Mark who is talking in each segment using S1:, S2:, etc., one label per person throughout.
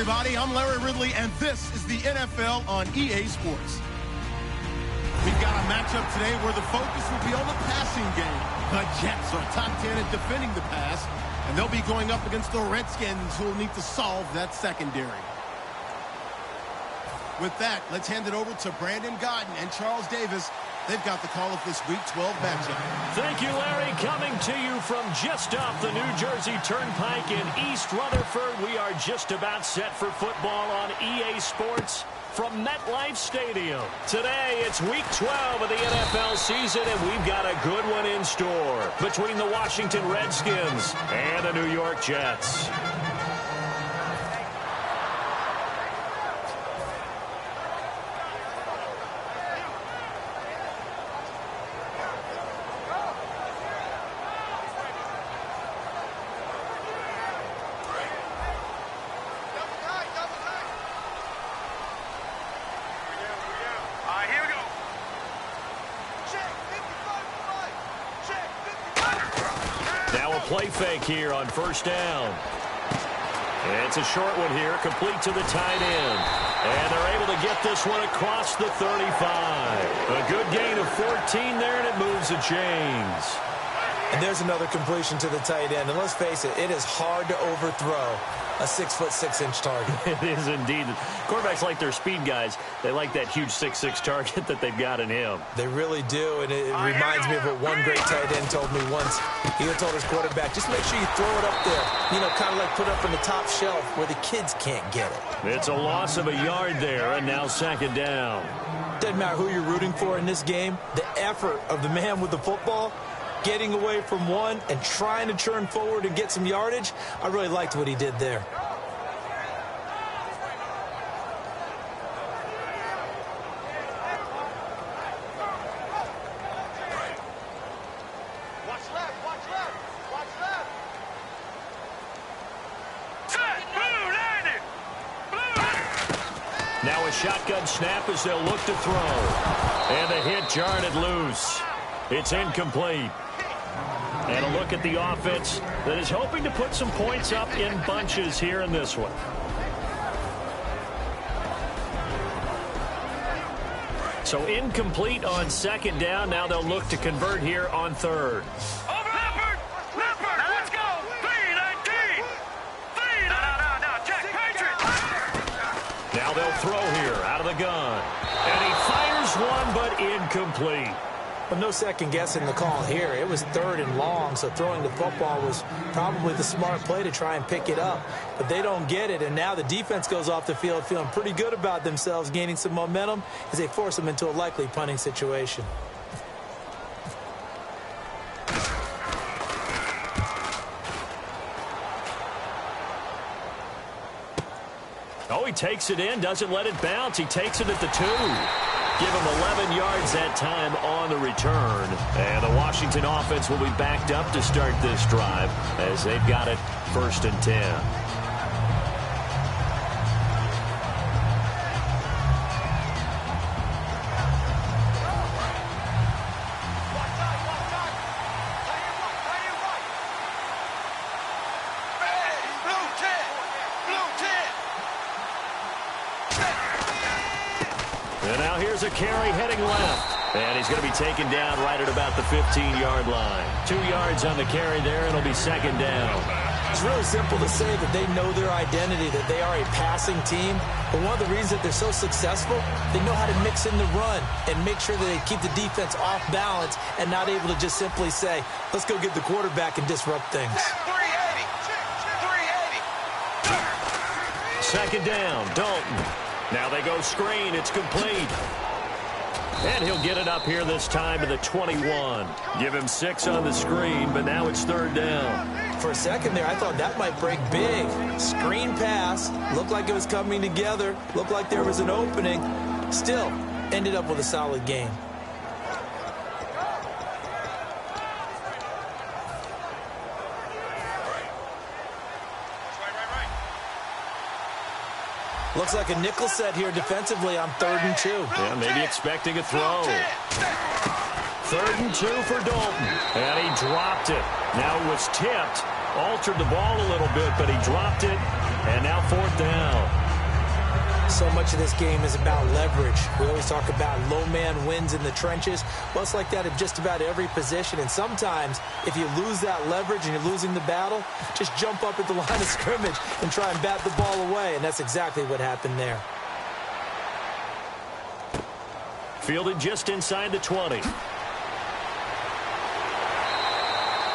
S1: everybody. I'm Larry Ridley, and this is the NFL on EA Sports. We've got a matchup today where the focus will be on the passing game. The Jets are top 10 at defending the pass, and they'll be going up against the Redskins, who will need to solve that secondary. With that, let's hand it over to Brandon Godden and Charles Davis. They've got the call of this Week 12 matchup.
S2: Thank you, Larry. Coming to you from just off the New Jersey Turnpike in East Rutherford, we are just about set for football on EA Sports from MetLife Stadium. Today, it's Week 12 of the NFL season, and we've got a good one in store between the Washington Redskins and the New York Jets. Play fake here on first down. And it's a short one here, complete to the tight end. And they're able to get this one across the 35. A good gain of 14 there, and it moves the chains.
S3: And there's another completion to the tight end. And let's face it, it is hard to overthrow a 6'6" target.
S2: It is indeed. Quarterbacks like their speed guys. They like that huge 6'6" target that they've got in him.
S3: They really do, and it reminds me of what one great tight end told me once. He told his quarterback, just make sure you throw it up there. You know, kind of like put it up on the top shelf where the kids can't get it.
S2: It's a loss of a yard there, and now second down.
S3: Doesn't matter who you're rooting for in this game. The effort of the man with the football, getting away from one and trying to turn forward and get some yardage, I really liked what he did there.
S2: Now a shotgun snap as they'll look to throw. And the hit jarred it loose. It's incomplete. And a look at the offense that is hoping to put some points up in bunches here in this one. So incomplete on second down. Now they'll look to convert here on third. Now they'll throw here out of the gun. And he fires one, but incomplete.
S3: Well, no second guessing the call here. It was third and long, so throwing the football was probably the smart play to try and pick it up. But they don't get it, and now the defense goes off the field feeling pretty good about themselves, gaining some momentum as they force them into a likely punting situation.
S2: Oh, he takes it in, doesn't let it bounce. He takes it at the 2. Give him 11 yards that time on the return. And the Washington offense will be backed up to start this drive as they've got it first and 10. A carry heading left, and he's going to be taken down right at about the 15-yard line. 2 yards on the carry there, and it'll be second down.
S3: It's really simple to say that they know their identity, that they are a passing team, but one of the reasons that they're so successful, they know how to mix in the run and make sure that they keep the defense off balance and not able to just simply say, let's go get the quarterback and disrupt things.
S1: 380.
S2: Second down, Dalton. Now they go screen, it's complete. And he'll get it up here this time to the 21. Give him 6 on the screen, but now it's third down.
S3: For a second there, I thought that might break big. Screen pass. Looked like it was coming together. Looked like there was an opening. Still, ended up with a solid game. Looks like a nickel set here defensively on 3rd and 2.
S2: Yeah, maybe expecting a throw. 3rd and 2 for Dalton. And he dropped it. Now it was tipped. Altered the ball a little bit, but he dropped it. And now 4th down.
S3: So much of this game is about leverage. We always talk about low man wins in the trenches. Well, it's like that in just about every position. And sometimes, if you lose that leverage and you're losing the battle, just jump up at the line of scrimmage and try and bat the ball away. And that's exactly what happened there.
S2: Fielded just inside the 20.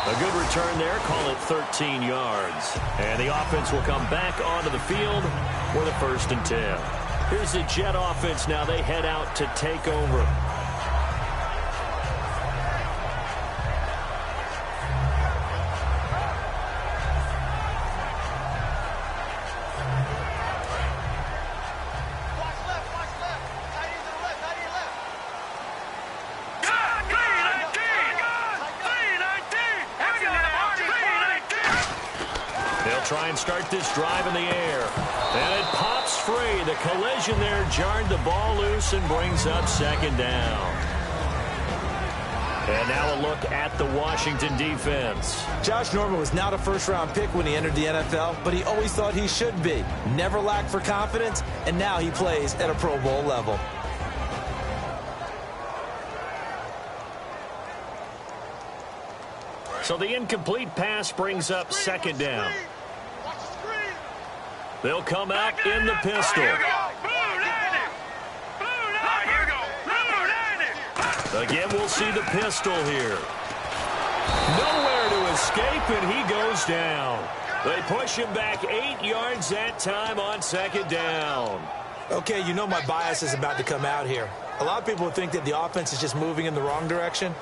S2: A good return there. Call it 13 yards. And the offense will come back onto the field with a 1st and 10. Here's the Jet offense now. They head out to take over. Try and start this drive in the air. And it pops free. The collision there jarred the ball loose and brings up 2nd down. And now a look at the Washington defense.
S3: Josh Norman was not a first-round pick when he entered the NFL, but he always thought he should be. Never lacked for confidence, and now he plays at a Pro Bowl level.
S2: So the incomplete pass brings up 2nd down. They'll come out in the pistol. Again, we'll see the pistol here. Nowhere to escape, and he goes down. They push him back 8 yards that time on 2nd down.
S3: Okay, you know my bias is about to come out here. A lot of people think that the offense is just moving in the wrong direction.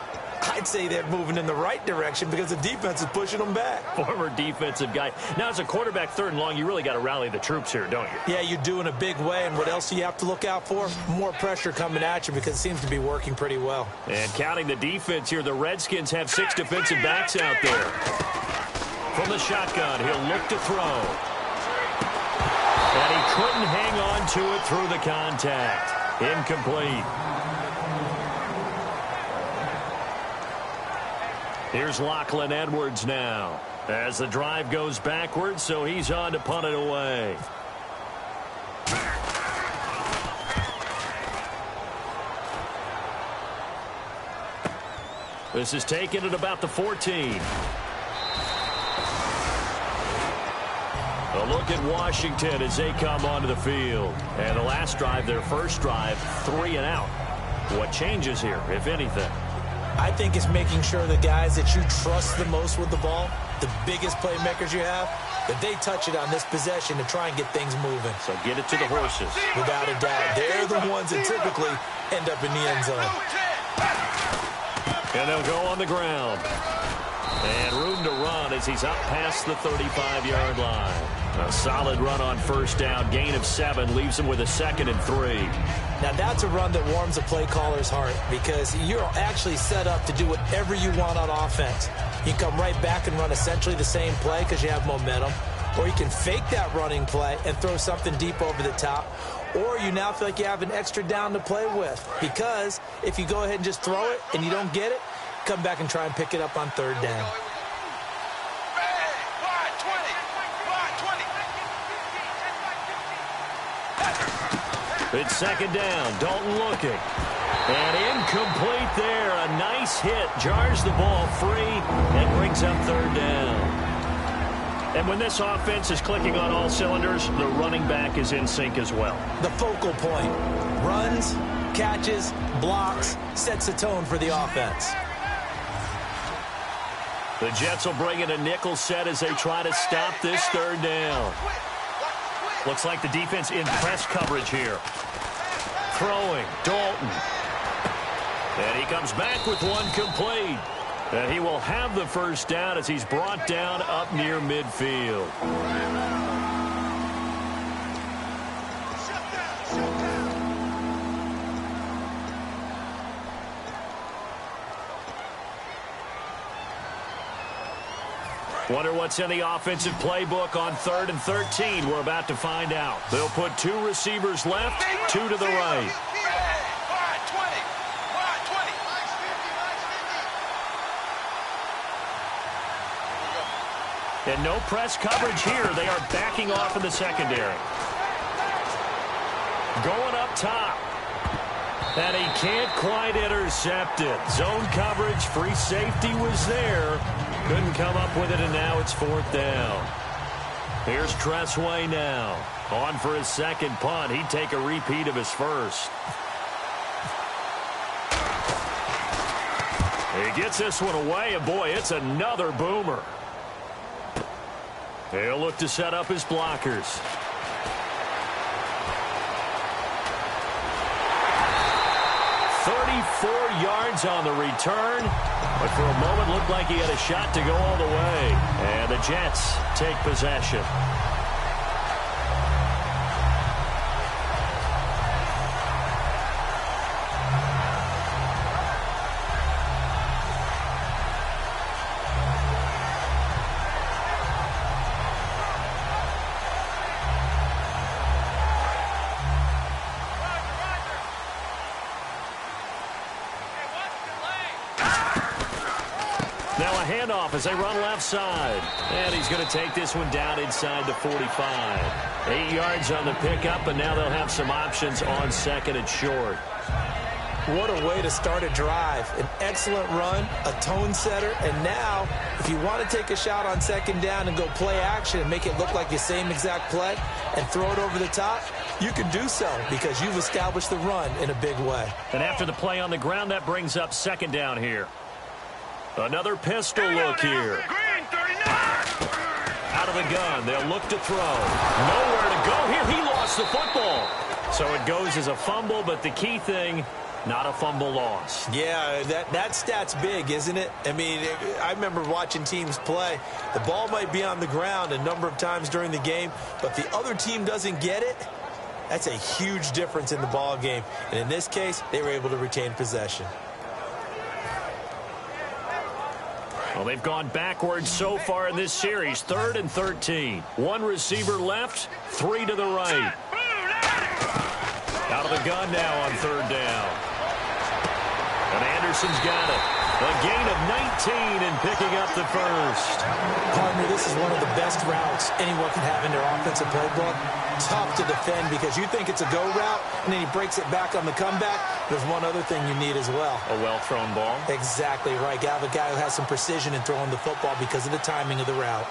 S3: I'd say they're moving in the right direction because the defense is pushing them back.
S2: Former defensive guy. Now, as a quarterback 3rd and long, you really got to rally the troops here, don't you?
S3: Yeah, you do in a big way. And what else do you have to look out for? More pressure coming at you because it seems to be working pretty well.
S2: And counting the defense here, the Redskins have 6 defensive backs out there. From the shotgun, he'll look to throw. And he couldn't hang on to it through the contact. Incomplete. Here's Lachlan Edwards now as the drive goes backwards, so he's on to punt it away. This is taken at about the 14. A look at Washington as they come onto the field. And the last drive, their first drive, 3 and out. What changes here, if anything?
S3: I think it's making sure the guys that you trust the most with the ball, the biggest playmakers you have, that they touch it on this possession to try and get things moving.
S2: So get it to the horses.
S3: Without a doubt. They're the ones that typically end up in the end zone.
S2: And they'll go on the ground. And room to run as he's up past the 35-yard line. A solid run on 1st down. Gain of 7 leaves him with a 2nd and 3.
S3: Now, that's a run that warms a play caller's heart because you're actually set up to do whatever you want on offense. You can come right back and run essentially the same play because you have momentum, or you can fake that running play and throw something deep over the top, or you now feel like you have an extra down to play with because if you go ahead and just throw it and you don't get it, come back and try and pick it up on 3rd down.
S2: It's 2nd down. Dalton looking. And incomplete there. A nice hit. Jars the ball free and brings up 3rd down. And when this offense is clicking on all cylinders, the running back is in sync as well.
S3: The focal point. Runs, catches, blocks, sets the tone for the offense.
S2: The Jets will bring in a nickel set as they try to stop this 3rd down. Looks like the defense in press coverage here. Throwing, Dalton. And he comes back with one complete. And he will have the 1st down as he's brought down up near midfield. Wonder what's in the offensive playbook on 3rd and 13. We're about to find out. They'll put 2 receivers left, 2 to the right. And no press coverage here. They are backing off in the secondary. Going up top. And he can't quite intercept it. Zone coverage, free safety was there. Couldn't come up with it, and now it's 4th down. Here's Tressway now. On for his second punt. He'd take a repeat of his first. He gets this one away, and boy, it's another boomer. He'll look to set up his blockers. Yards on the return, but for a moment looked like he had a shot to go all the way. And the Jets take possession. Now a handoff as they run left side. And he's going to take this one down inside the 45. 8 yards on the pickup, and now they'll have some options on 2nd and short.
S3: What a way to start a drive. An excellent run, a tone setter, and now if you want to take a shot on 2nd down and go play action and make it look like the same exact play and throw it over the top, you can do so because you've established the run in a big way.
S2: And after the play on the ground, that brings up 2nd down here. Another pistol look here. Out of the gun. They'll look to throw. Nowhere to go here. He lost the football. So it goes as a fumble, but the key thing, not a fumble loss.
S3: Yeah, that stat's big, isn't it? I mean, I remember watching teams play. The ball might be on the ground a number of times during the game, but the other team doesn't get it. That's a huge difference in the ball game. And in this case, they were able to retain possession.
S2: Well, they've gone backwards so far in this series. 3rd and 13. One receiver left, 3 to the right. Out of the gun now on 3rd down. And Anderson's got it. A gain of 19 and picking up the first.
S3: Partner, this is one of the best routes anyone can have in their offensive playbook. Tough to defend because you think it's a go route, and then he breaks it back on the comeback. There's one other thing you need as well.
S2: A well-thrown ball.
S3: Exactly right. You have a guy who has some precision in throwing the football because of the timing of the route.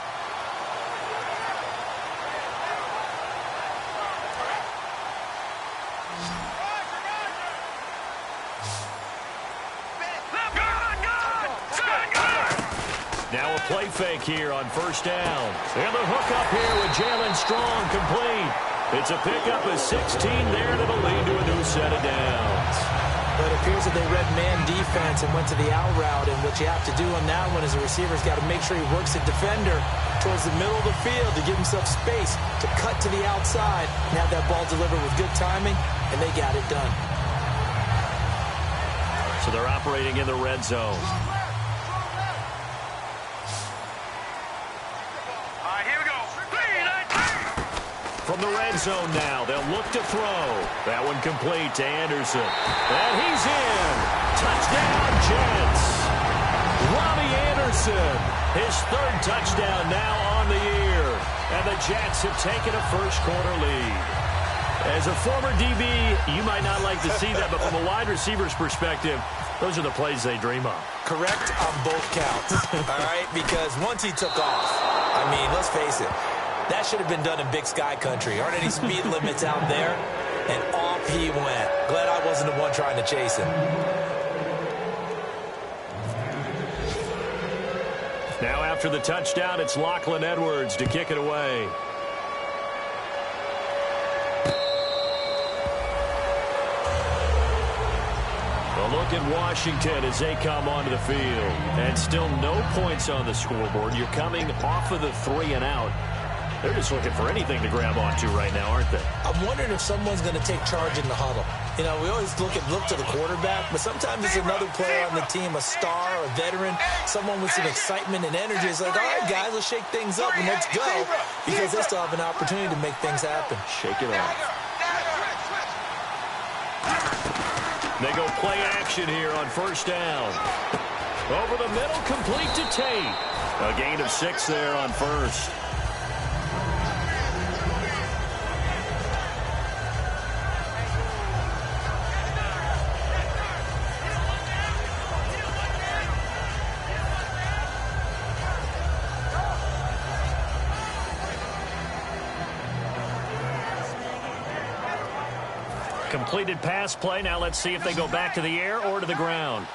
S2: Now a play fake here on 1st down. And the hook up here with Jalen Strong complete. It's a pickup of 16 there that'll lead to a new set of downs.
S3: But it appears that they read man defense and went to the out route. And what you have to do on that one is the receiver's got to make sure he works the defender towards the middle of the field to give himself space to cut to the outside and have that ball delivered with good timing, and they got it done.
S2: So they're operating in the red zone. From the red zone now, they'll look to throw. That one complete to Anderson. And he's in. Touchdown, Jets. Robbie Anderson, his 3rd touchdown now on the year. And the Jets have taken a first-quarter lead. As a former DB, you might not like to see that, but from a wide receiver's perspective, those are the plays they dream of.
S3: Correct on both counts, all right? Because once he took off, I mean, let's face it, that should have been done in Big Sky country. Aren't any speed limits out there? And off he went. Glad I wasn't the one trying to chase him.
S2: Now after the touchdown, it's Lachlan Edwards to kick it away. A look at Washington as they come onto the field. And still no points on the scoreboard. You're coming off of the 3 and out. They're just looking for anything to grab onto right now, aren't they?
S3: I'm wondering if someone's going to take charge in the huddle. You know, we always look to the quarterback, but sometimes it's another player on the team, a star, a veteran, someone with some excitement and energy. It's like, all right, guys, let's shake things up and let's go, because they still have an opportunity to make things happen.
S2: Shake it off. They go play action here on 1st down. Over the middle, complete to Tate. A gain of 6 there on first. Completed pass play. Now let's see if they go back to the air or to the ground.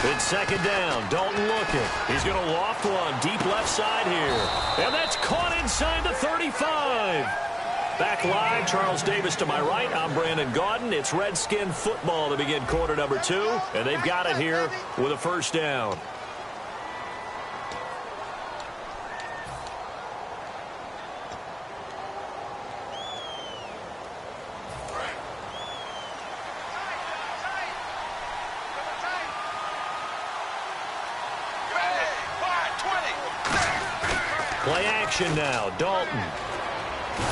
S2: It's second down. Dalton looking. He's going to loft one deep left side here. And that's caught inside the 35. Back live, Charles Davis to my right. I'm Brandon Gaudin. It's Redskin football to begin quarter number 2. And they've got it here with a first down. Play action now. Dalton.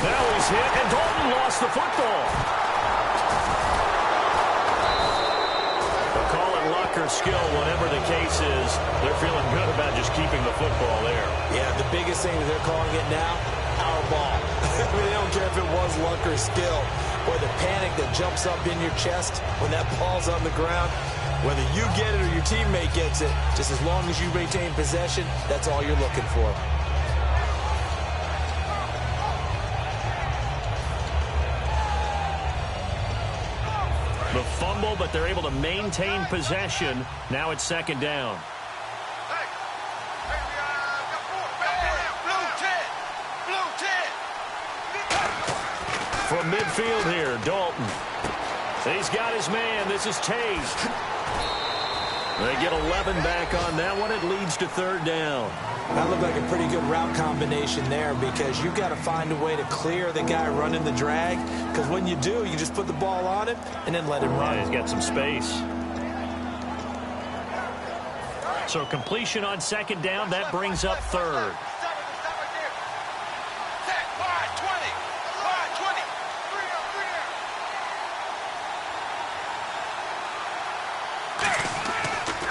S2: Now he's hit, and Dalton lost the football. They'll call it luck or skill, whatever the case is. They're feeling good about just keeping the football there.
S3: Yeah, the biggest thing that they're calling it now, our ball. I mean, they don't care if it was luck or skill, or the panic that jumps up in your chest when that ball's on the ground. Whether you get it or your teammate gets it, just as long as you retain possession, that's all you're looking for.
S2: The fumble, but they're able to maintain possession. Now it's second down. From midfield here, Dalton. He's got his man. This is Tate. They get 11 back on that one. It leads to third down.
S3: That looked like a pretty good route combination there because you've got to find a way to clear the guy running the drag, because when you do, you just put the ball on him and then let him run.
S2: Yeah, he's got some space. So completion on second down, that brings up third.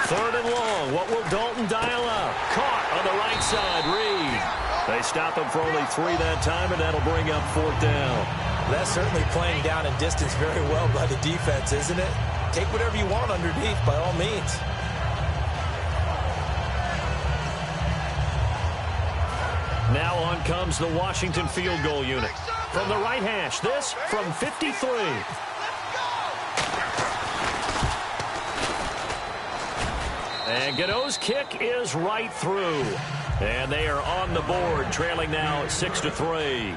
S2: Third and long. What will Dalton dial up? Caught on the right side. Reed. They stop him for only 3 that time, and that'll bring up fourth down.
S3: That's certainly playing down and distance very well by the defense, isn't it? Take whatever you want underneath, by all means.
S2: Now on comes the Washington field goal unit. From the right hash, this from 53. And Godot's kick is right through. And they are on the board, trailing now 6-3.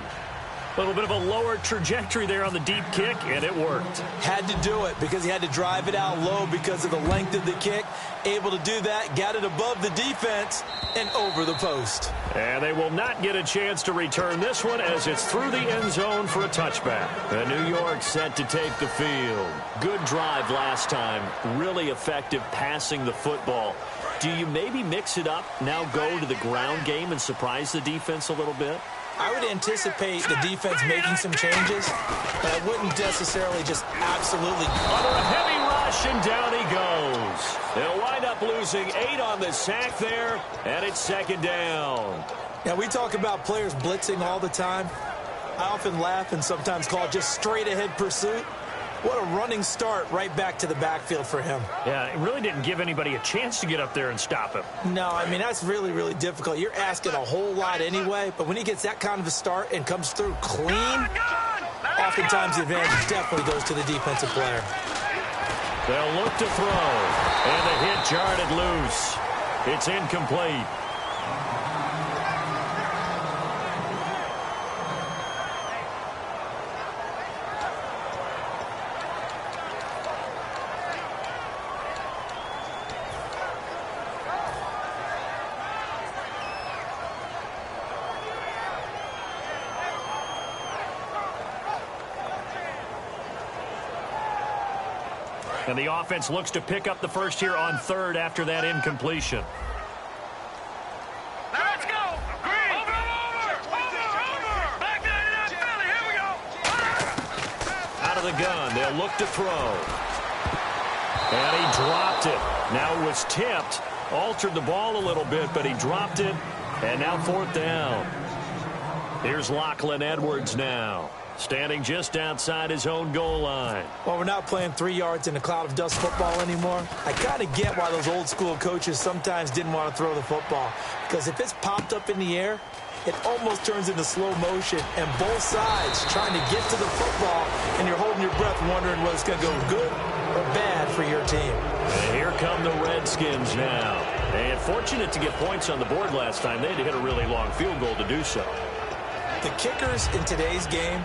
S2: A little bit of a lower trajectory there on the deep kick, and it worked.
S3: Had to do it because he had to drive it out low because of the length of the kick. Able to do that, got it above the defense, and over the post.
S2: And they will not get a chance to return this one as it's through the end zone for a touchback. And New York set to take the field. Good drive last time. Really effective passing the football. Do you maybe mix it up, now go to the ground game and surprise the defense a little bit?
S3: I would anticipate the defense making some changes, but I wouldn't necessarily just absolutely.
S2: Under a heavy rush, and down he goes. They'll wind up losing 8 on the sack there, and it's second down.
S3: Now, we talk about players blitzing all the time. I often laugh and sometimes call it just straight-ahead pursuit. What a running start right back to the backfield for him.
S2: Yeah, it really didn't give anybody a chance to get up there and stop him.
S3: No, I mean, that's really, really difficult. You're asking a whole lot anyway, but when he gets that kind of a start and comes through clean, oftentimes the advantage definitely goes to the defensive player.
S2: They'll look to throw, and the hit jarred it loose. It's incomplete. And the offense looks to pick up the first here on third after that incompletion. gun. They'll look to throw. And he dropped it. Now it was tipped. Altered the ball a little bit, but he dropped it. And now 4th down. Here's Lachlan Edwards now, standing just outside his own goal line.
S3: Well, we're not playing 3 yards in a cloud of dust football anymore. I kind of get why those old school coaches sometimes didn't want to throw the football. Because if it's popped up in the air, it almost turns into slow motion. And both sides trying to get to the football, and you're holding your breath wondering whether it's going to go good or bad for your team.
S2: And here come the Redskins now. And fortunate to get points on the board last time. They had to hit a really long field goal to do so.
S3: The kickers in today's game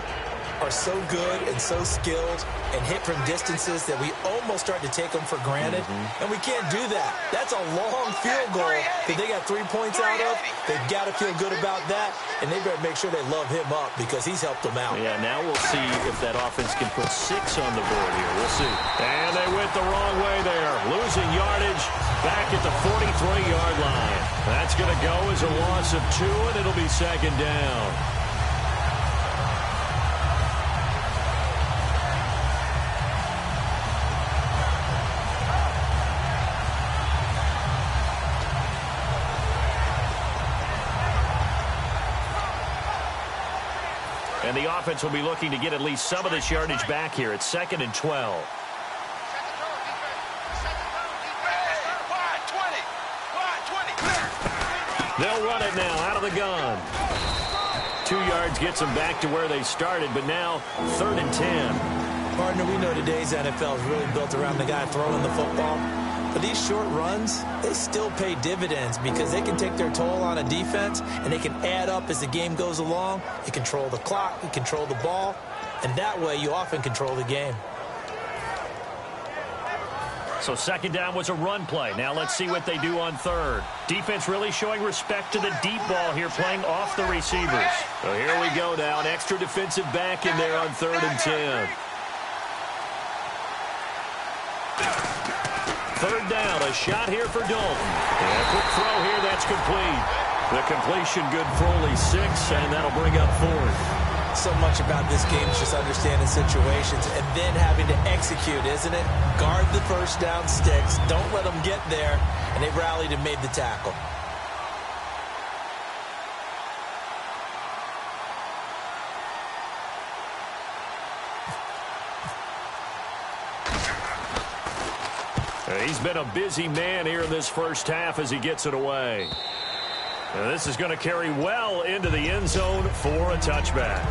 S3: are so good and so skilled and hit from distances that we almost start to take them for granted. And we can't do that. That's a long field goal that they got 3 points out of. They've got to feel good about that, and they better make sure they love him up because he's helped them out.
S2: Yeah, now we'll see if that offense can put 6 on the board here. We'll see. And they went the wrong way there, losing yardage back at the 43-yard line. That's going to go as a loss of 2, and it'll be 2nd down. And the offense will be looking to get at least some of this yardage back here. It's 2nd and 12. They'll run it now out of the gun. 2 yards gets them back to where they started, but now 3rd and 10.
S3: Partner, we know today's NFL is really built around the guy throwing the football. But these short runs, they still pay dividends because they can take their toll on a defense, and they can add up as the game goes along. You control the clock, you control the ball, and that way you often control the game.
S2: So 2nd down was a run play. Now let's see what they do on 3rd. Defense really showing respect to the deep ball here, playing off the receivers. So here we go now, an extra defensive back in there on 3rd and 10. 3rd down, a shot here for Dalton. And a quick throw here, that's complete. The completion good for only 6, and that'll bring up 4th.
S3: So much about this game is just understanding situations and then having to execute, isn't it? Guard the first down sticks. Don't let them get there. And they rallied and made the tackle.
S2: He's been a busy man here in this first half as he gets it away. And this is going to carry well into the end zone for a touchback.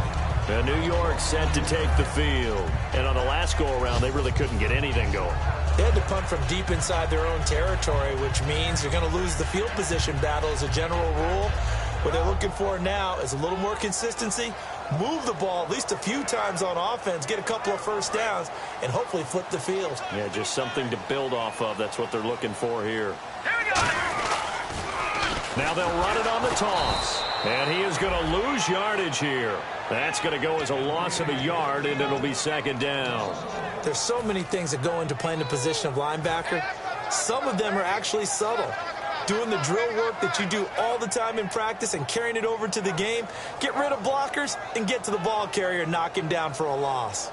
S2: And New York set to take the field. And on the last go-around, they really couldn't get anything going.
S3: They had to punt from deep inside their own territory, which means they're going to lose the field position battle as a general rule. What they're looking for now is a little more consistency, move the ball at least a few times on offense, get a couple of first downs, and hopefully flip the field.
S2: Yeah, just something to build off of. That's what they're looking for here.
S4: Here we go.
S2: Now they'll run it on the toss. And he is going to lose yardage here. That's going to go as a loss of a yard, and it'll be 2nd down.
S3: There's so many things that go into playing the position of linebacker. Some of them are actually subtle. Doing the drill work that you do all the time in practice and carrying it over to the game. Get rid of blockers and get to the ball carrier and knock him down for a loss.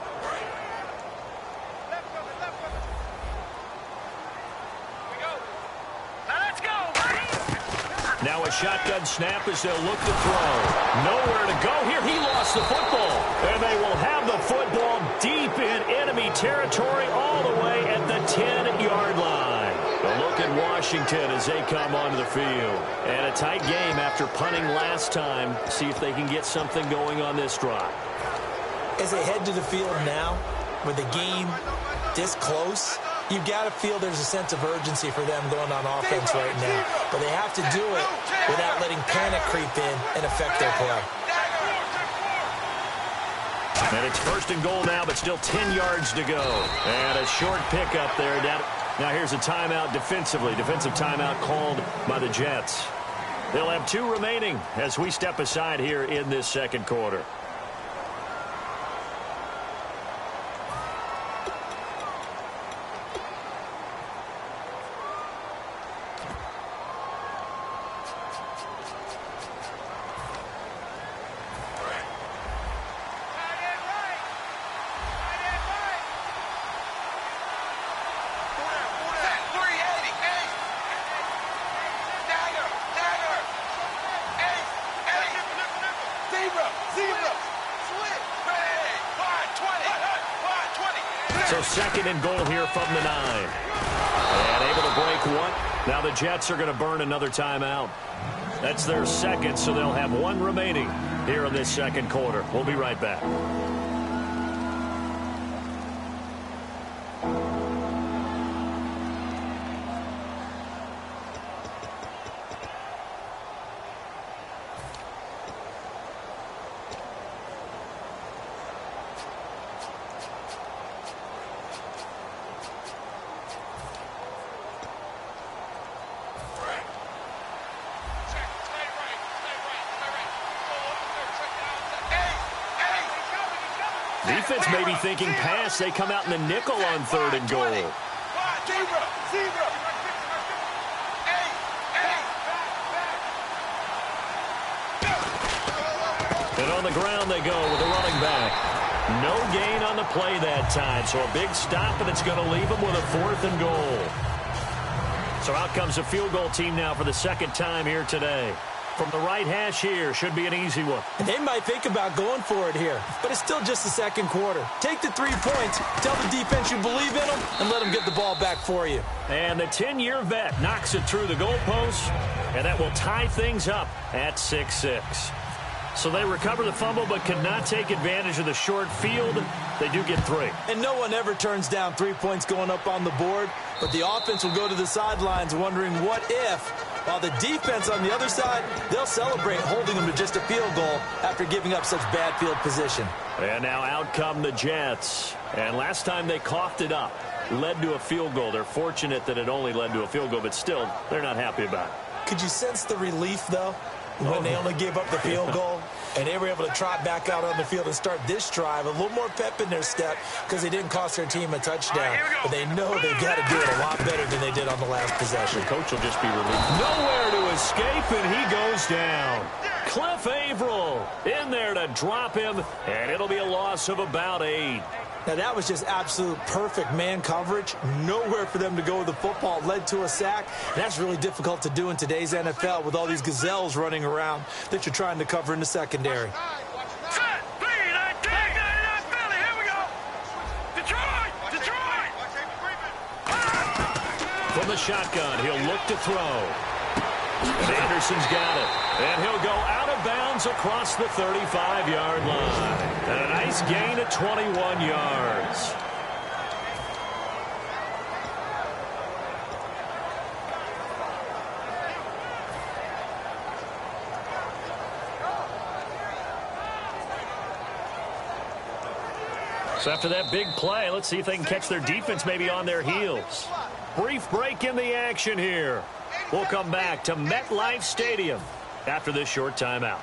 S2: Now a shotgun snap as they'll look to throw. Nowhere to go here. He lost the football. And they will have the football deep in enemy territory all the way at the 10-yard line. A look at Washington as they come onto the field. And a tight game after punting last time. See if they can get something going on this drive.
S3: As they head to the field now, with the game this close, you've got to feel there's a sense of urgency for them going on offense right now. But they have to do it without letting panic creep in and affect their play.
S2: And it's 1st and goal now, but still 10 yards to go. And a short pickup there. Now here's a timeout defensively. Defensive timeout called by the Jets. They'll have 2 remaining as we step aside here in this 2nd quarter. second and goal here from the 9. And able to break one. Now the Jets are going to burn another timeout. That's their second, so they'll have one remaining here in this second quarter. We'll be right back. Defense may be thinking pass. They come out in the nickel on 3rd and goal. And on the ground they go with a running back. No gain on the play that time, so a big stop, and it's going to leave them with a 4th and goal. So out comes a field goal team now for the second time here today. From the right hash here, should be an easy one.
S3: And they might think about going for it here, but it's still just the second quarter. Take the 3 points, tell the defense you believe in them, and let them get the ball back for you.
S2: And the 10-year vet knocks it through the goalpost, and that will tie things up at 6-6. So they recover the fumble but could not take advantage of the short field. They do get 3.
S3: And no one ever turns down 3 points going up on the board, but the offense will go to the sidelines wondering what if, while the defense on the other side, they'll celebrate holding them to just a field goal after giving up such bad field position.
S2: And now out come the Jets. And last time they coughed it up, led to a field goal. They're fortunate that it only led to a field goal, but still, they're not happy about it.
S3: Could you sense the relief, though, when they only gave up the field goal? And they were able to trot back out on the field and start this drive. A little more pep in their step because they didn't cost their team a touchdown. But they know they've got to do it a lot better than they did on the last possession.
S2: The coach will just be relieved. Nowhere to escape, and he goes down. Cliff Averill in there to drop him, and it'll be a loss of about 8.
S3: Now, that was just absolute perfect man coverage. Nowhere for them to go with the football. Led to a sack. And that's really difficult to do in today's NFL with all these gazelles running around that you're trying to cover in the secondary.
S2: From the shotgun, he'll look to throw. And Anderson's got it. And he'll go out of bounds across the 35-yard line. And a nice gain of 21 yards. So after that big play, let's see if they can catch their defense maybe on their heels. Brief break in the action here. We'll come back to MetLife Stadium after this short timeout.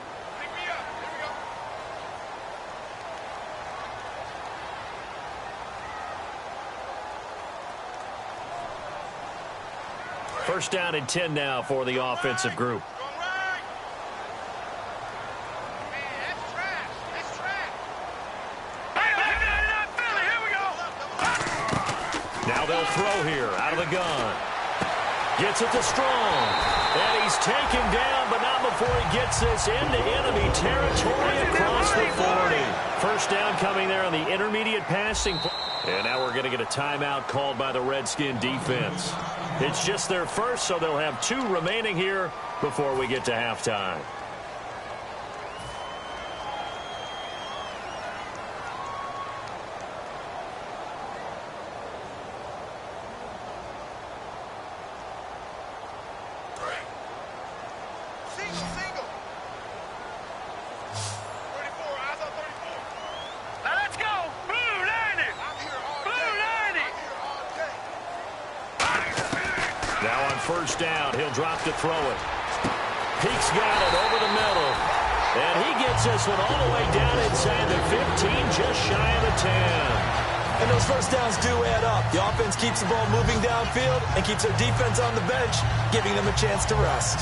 S2: First down and 10 now for the offensive group. Now they'll throw here out of the gun. Gets it to Strong. And he's taken down, but not before he gets this into enemy territory across the 40. First down coming there on the intermediate passing play. And now we're going to get a timeout called by the Redskin defense. It's just their first, so they'll have 2 remaining here before we get to halftime. First down, he'll drop to throw it. Peek's got it over the middle. And he gets this one all the way down inside the 15, just shy of the 10.
S3: And those first downs do add up. The offense keeps the ball moving downfield and keeps their defense on the bench, giving them a chance to rest.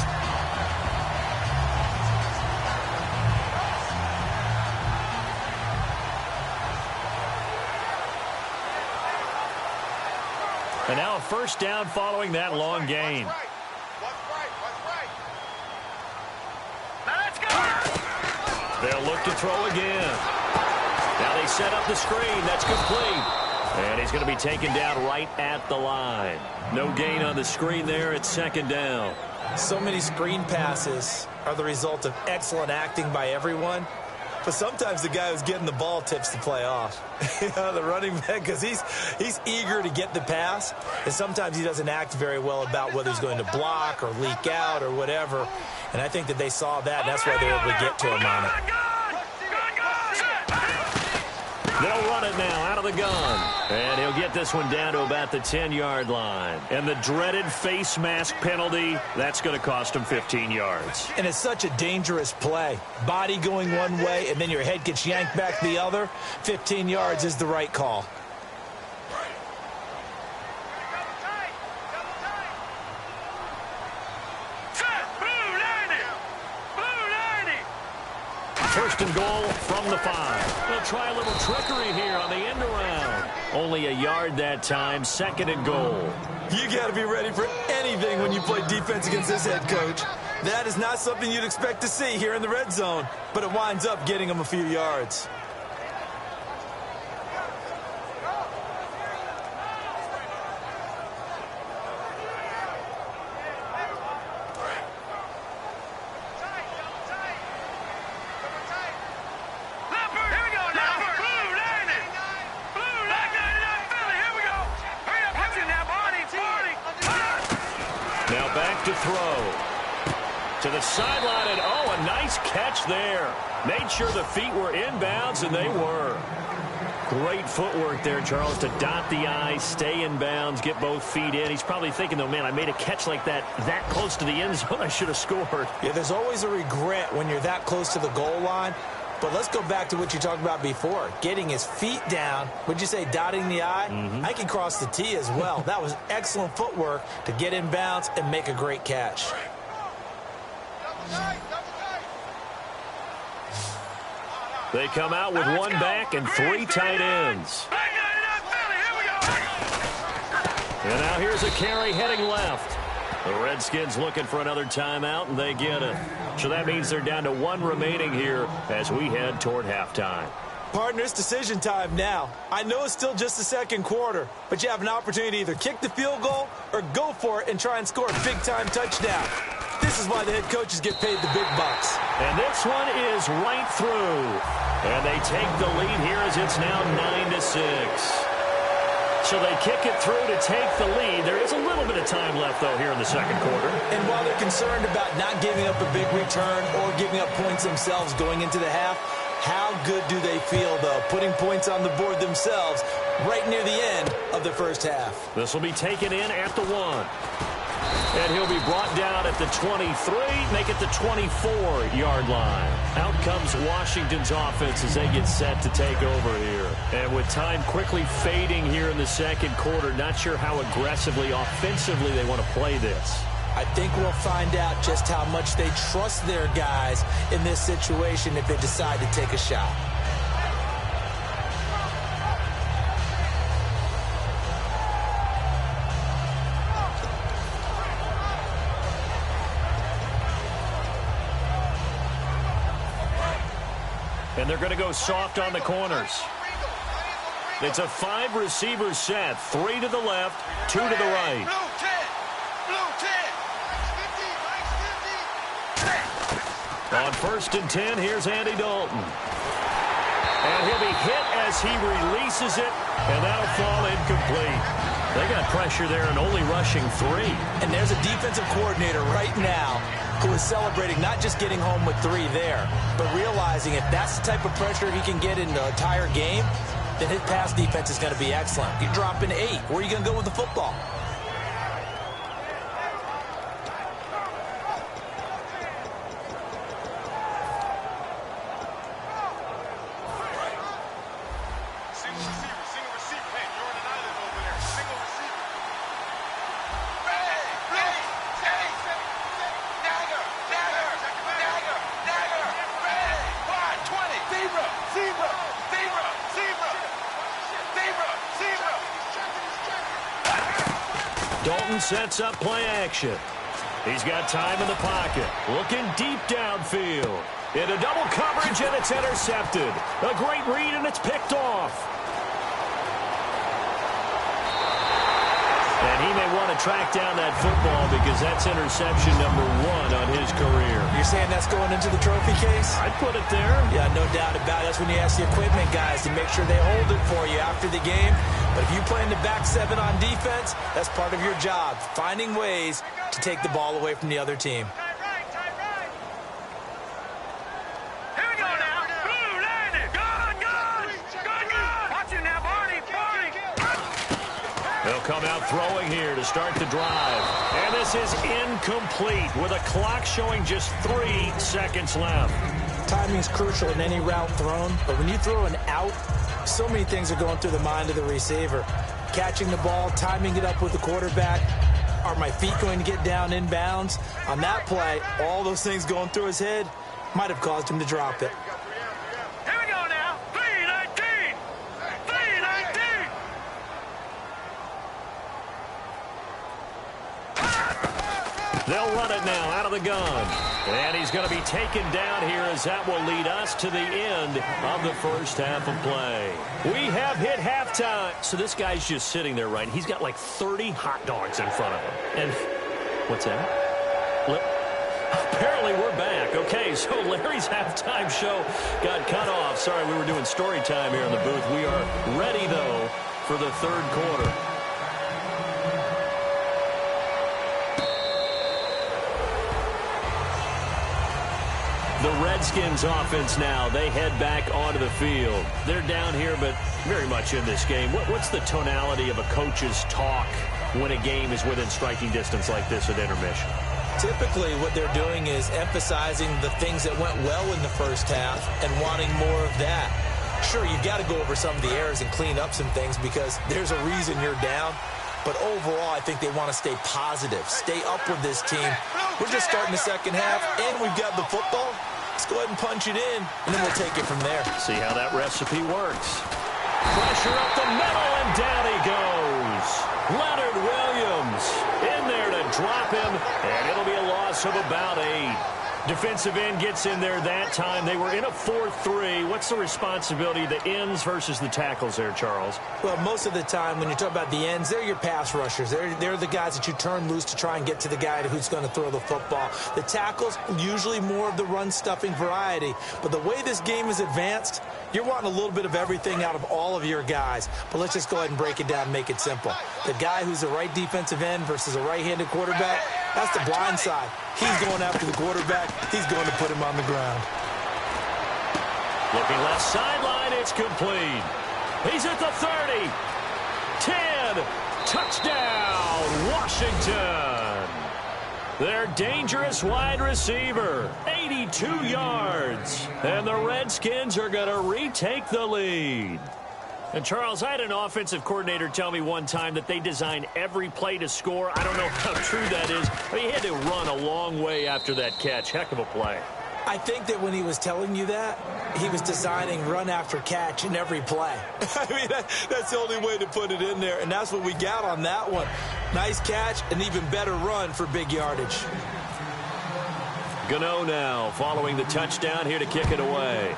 S2: And now a first down following that long gain. They'll look to throw again. Now they set up the screen. That's complete. And he's going to be taken down right at the line. No gain on the screen there. It's second down.
S3: So many screen passes are the result of excellent acting by everyone. But sometimes the guy who's getting the ball tips the play off. The running back, because he's eager to get the pass. And sometimes he doesn't act very well about whether he's going to block or leak out or whatever. And I think that they saw that, and that's why they were able to get to him on it.
S2: They'll run it now out of the gun. And he'll get this one down to about the 10-yard line. And the dreaded face mask penalty, that's going to cost him 15 yards.
S3: And it's such a dangerous play. Body going one way, and then your head gets yanked back the other. 15 yards is the right call.
S2: First and goal from the 5. They'll try a little trickery here on the end around. Only a yard that time. Second and goal.
S3: You got to be ready for anything when you play defense against this head coach. That is not something you'd expect to see here in the red zone, but it winds up getting them a few yards.
S2: To throw to the sideline, and oh, a nice catch there. Made sure the feet were inbounds, and they were. Great footwork there, Charles, to dot the I, stay in bounds, get both feet in. He's probably thinking, though, man, I made a catch like that close to the end zone. I should have scored.
S3: Yeah, there's always a regret when you're that close to the goal line. But let's go back to what you talked about before, getting his feet down. Would you say dotting the I? I can cross the T as well. That was excellent footwork to get in bounds and make a great catch.
S2: They come out with one back and 3 tight ends. And now here's a carry heading left. The Redskins looking for another timeout, and they get it. So that means they're down to 1 remaining here as we head toward halftime.
S3: Partner, it's decision time now. I know it's still just the second quarter, but you have an opportunity to either kick the field goal or go for it and try and score a big-time touchdown. This is why the head coaches get paid the big bucks.
S2: And this one is right through. And they take the lead here as it's now 9-6. So they kick it through to take the lead. There is a little bit of time left, though, here in the second quarter.
S3: And while they're concerned about not giving up a big return or giving up points themselves going into the half, how good do they feel, though, putting points on the board themselves right near the end of the first half?
S2: This will be taken in at the 1. And he'll be brought down at the 23, make it the 24-yard line. Out comes Washington's offense as they get set to take over here. And with time quickly fading here in the second quarter, not sure how aggressively, offensively they want to play this.
S3: I think we'll find out just how much they trust their guys in this situation if they decide to take a shot.
S2: And they're going to go soft on the corners. It's a 5-receiver set. 3 to the left, 2 to the right. On 1st and 10, here's Andy Dalton. And he'll be hit as he releases it, and that'll fall incomplete. They got pressure there and only rushing 3.
S3: And there's a defensive coordinator right now who is celebrating not just getting home with 3 there, but realizing if that's the type of pressure he can get in the entire game, then his pass defense is going to be excellent. You drop in 8. Where are you going to go with the football?
S2: Dalton sets up play action. He's got time in the pocket. Looking deep downfield. Into double coverage, and it's intercepted. A great read, and it's picked off. He may want to track down that football because that's interception number 1 on his career.
S3: You're saying that's going into the trophy case?
S2: I'd put it there.
S3: Yeah, no doubt about it. That's when you ask the equipment guys to make sure they hold it for you after the game. But if you play in the back 7 on defense, that's part of your job, finding ways to take the ball away from the other team.
S2: They'll come out throwing here to start the drive. And this is incomplete with a clock showing just 3 seconds left.
S3: Timing's crucial in any route thrown, but when you throw an out, so many things are going through the mind of the receiver. Catching the ball, timing it up with the quarterback. Are my feet going to get down inbounds? On that play, all those things going through his head might have caused him to drop it.
S2: They'll run it now out of the gun. And he's going to be taken down here as that will lead us to the end of the first half of play. We have hit halftime. So this guy's just sitting there, right? He's got like 30 hot dogs in front of him. And what's that? Apparently we're back. Okay, so Larry's halftime show got cut off. Sorry, we were doing story time here in the booth. We are ready, though, for the third quarter. The Redskins offense now, they head back onto the field. They're down here, but very much in this game. What's the tonality of a coach's talk when a game is within striking distance like this at intermission?
S3: Typically, what they're doing is emphasizing the things that went well in the first half and wanting more of that. Sure, you've got to go over some of the errors and clean up some things because there's a reason you're down. But overall, I think they want to stay positive, stay up with this team. We're just starting the second half, and we've got the football. Let's go ahead and punch it in, and then we'll take it from there.
S2: See how that recipe works. Pressure up the middle, and down he goes. Leonard Williams in there to drop him, and it'll be a loss of about 8. Defensive end gets in there that time. They were in a 4-3. What's the responsibility of the ends versus the tackles there, Charles?
S3: Well, most of the time when you talk about the ends, they're your pass rushers. They're the guys that you turn loose to try and get to the guy who's going to throw the football. The tackles, usually more of the run-stuffing variety. But the way this game is advanced, you're wanting a little bit of everything out of all of your guys. But let's just go ahead and break it down and make it simple. The guy who's a right defensive end versus a right-handed quarterback, that's the blind side. He's going after the quarterback. He's going to put him on the ground.
S2: Looking left sideline, it's complete. He's at the 30. 10. Touchdown, Washington. Their dangerous wide receiver, 82 yards. And the Redskins are going to retake the lead. And, Charles, I had an offensive coordinator tell me one time that they design every play to score. I don't know how true that is. I mean, he had to run a long way after that catch. Heck of a play.
S3: I think that when he was telling you that, he was designing run after catch in every play. I mean, that's the only way to put it in there, and that's what we got on that one. Nice catch, an even better run for big yardage.
S2: Gano now following the touchdown here to kick it away.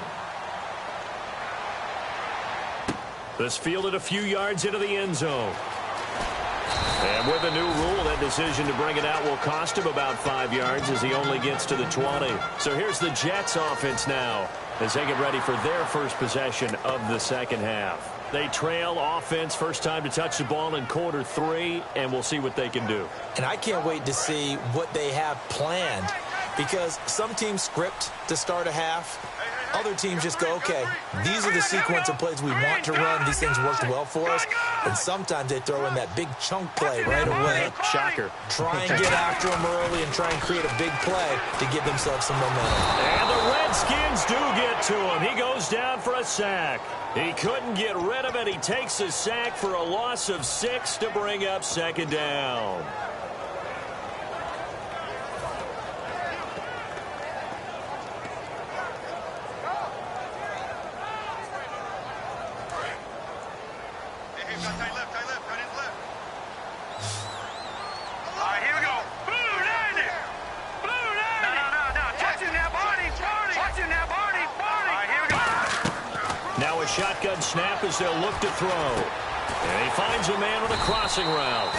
S2: This fielded a few yards into the end zone. And with a new rule, that decision to bring it out will cost him about 5 yards as he only gets to the 20. So here's the Jets offense now as they get ready for their first possession of the second half. They trail offense first time to touch the ball in quarter 3, and we'll see what they can do.
S3: And I can't wait to see what they have planned because some teams script to start a half. Other teams just go, okay, these are the sequence of plays we want to run. These things worked well for us. And sometimes they throw in that big chunk play right away.
S2: Shocker.
S3: Try and get after them early and try and create a big play to give themselves some momentum.
S2: And the Redskins do get to him. He goes down for a sack. He couldn't get rid of it. He takes a sack for a loss of 6 to bring up second down. Shotgun snap as they'll look to throw. And he finds a man on a crossing route.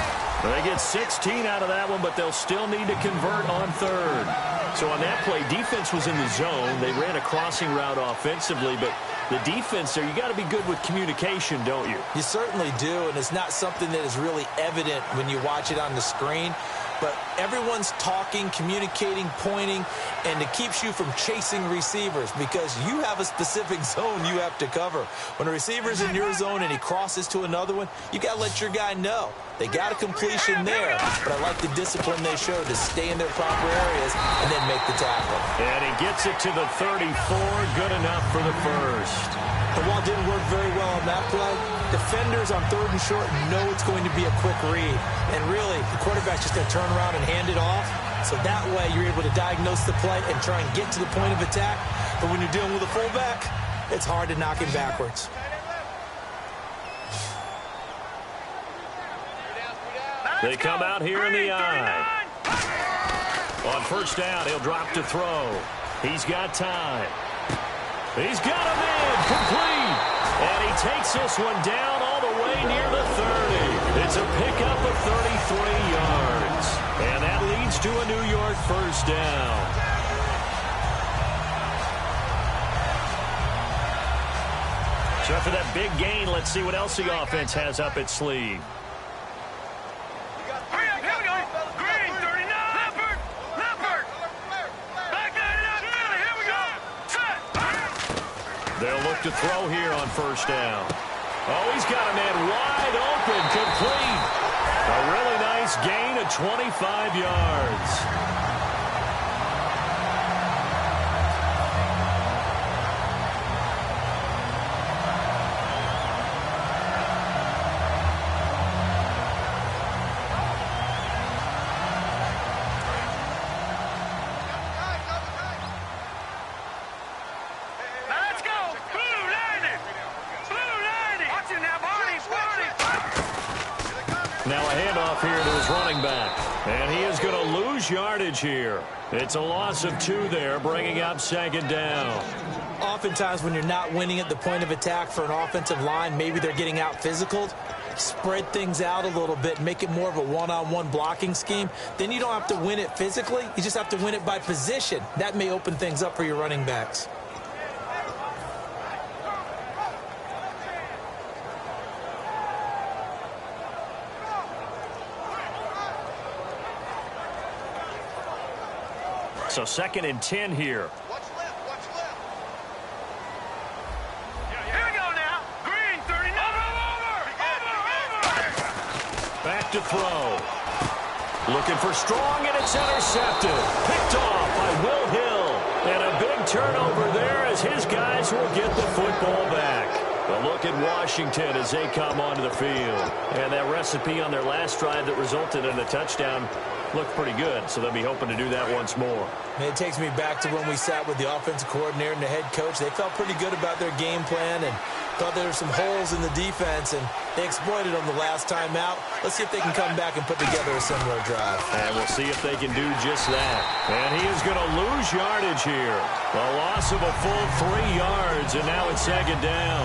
S2: They get 16 out of that one, but they'll still need to convert on third. So on that play, defense was in the zone. They ran a crossing route offensively, but the defense there, you got to be good with communication, don't you?
S3: You certainly do, and it's not something that is really evident when you watch it on the screen. But everyone's talking, communicating, pointing, and it keeps you from chasing receivers because you have a specific zone you have to cover. When a receiver's in your zone and he crosses to another one, you got to let your guy know. They got a completion there, but I like the discipline they showed to stay in their proper areas and then make the tackle.
S2: And he gets it to the 34, good enough for the first.
S3: The ball didn't work very well on that play. Defenders on third and short know it's going to be a quick read. And really, the quarterback's just going to turn around and hand it off. So that way, you're able to diagnose the play and try and get to the point of attack. But when you're dealing with a fullback, it's hard to knock him backwards.
S2: They come out here in the eye. On first down, he'll drop to throw. He's got time. He's got a man complete. And he takes this one down all the way near the 30. It's a pickup of 33 yards. And that leads to a New York first down. So after that big gain, let's see what else the offense has up its sleeve. They'll look to throw here on first down. Oh, he's got a man wide open, complete. A really nice gain of 25 yards. Now a handoff here to his running back. And he is going to lose yardage here. It's a loss of 2 there, bringing up second down.
S3: Oftentimes when you're not winning at the point of attack for an offensive line, maybe they're getting out physical. Spread things out a little bit, make it more of a one-on-one blocking scheme. Then you don't have to win it physically. You just have to win it by position. That may open things up for your running backs.
S2: So 2nd and 10 here.
S4: Watch left. Here we go now. Green, 39. Over.
S2: Back to throw. Looking for strong, and it's intercepted. Picked off by Will Hill. And a big turnover there as his guys will get the football back. But look at Washington as they come onto the field. And that recipe on their last drive that resulted in a touchdown looked pretty good, so they'll be hoping to do that once more.
S3: It takes me back to when we sat with the offensive coordinator and the head coach. They felt pretty good about their game plan and thought there were some holes in the defense, and they exploited them the last time out. Let's see if they can come back and put together a similar drive.
S2: And we'll see if they can do just that. And he is going to lose yardage here. A loss of a full 3 yards, and now it's second down.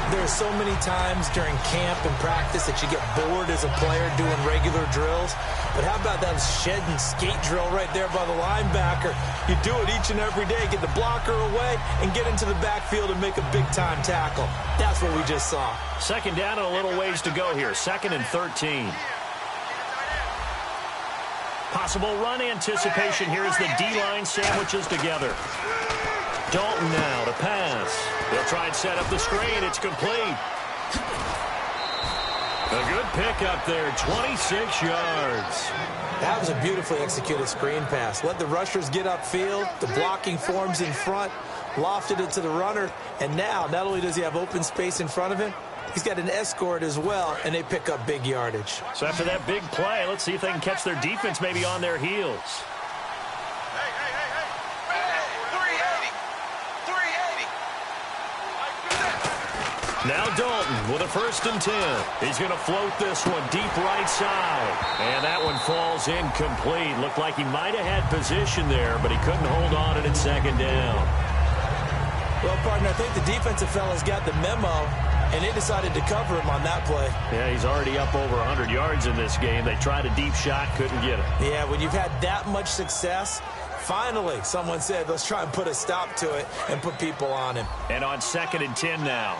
S3: There are so many times during camp and practice that you get bored as a player doing regular drills. But how about that shed and skate drill right there by the linebacker? You do it each and every day. Get the blocker away and get into the backfield and make a big-time tackle. That's what we just saw.
S2: Second down and a little ways to go here. 2nd and 13. Possible run anticipation here as the D-line sandwiches together. Dalton now to pass. They'll try and set up the screen. It's complete. A good pickup there, 26 yards.
S3: That was a beautifully executed screen pass. Let the rushers get upfield. The blocking forms in front. Lofted it to the runner. And now, not only does he have open space in front of him, he's got an escort as well, and they pick up big yardage.
S2: So after that big play, let's see if they can catch their defense maybe on their heels. Now Dalton with a 1st and 10. He's going to float this one deep right side. And that one falls incomplete. Looked like he might have had position there, but he couldn't hold on at second down.
S3: Well, partner, I think the defensive fella's got the memo. and they decided to cover him on that play.
S2: Yeah, he's already up over 100 yards in this game. They tried a deep shot, couldn't get it.
S3: Yeah, when you've had that much success, finally someone said, let's try and put a stop to it and put people on him.
S2: And on 2nd and 10 now.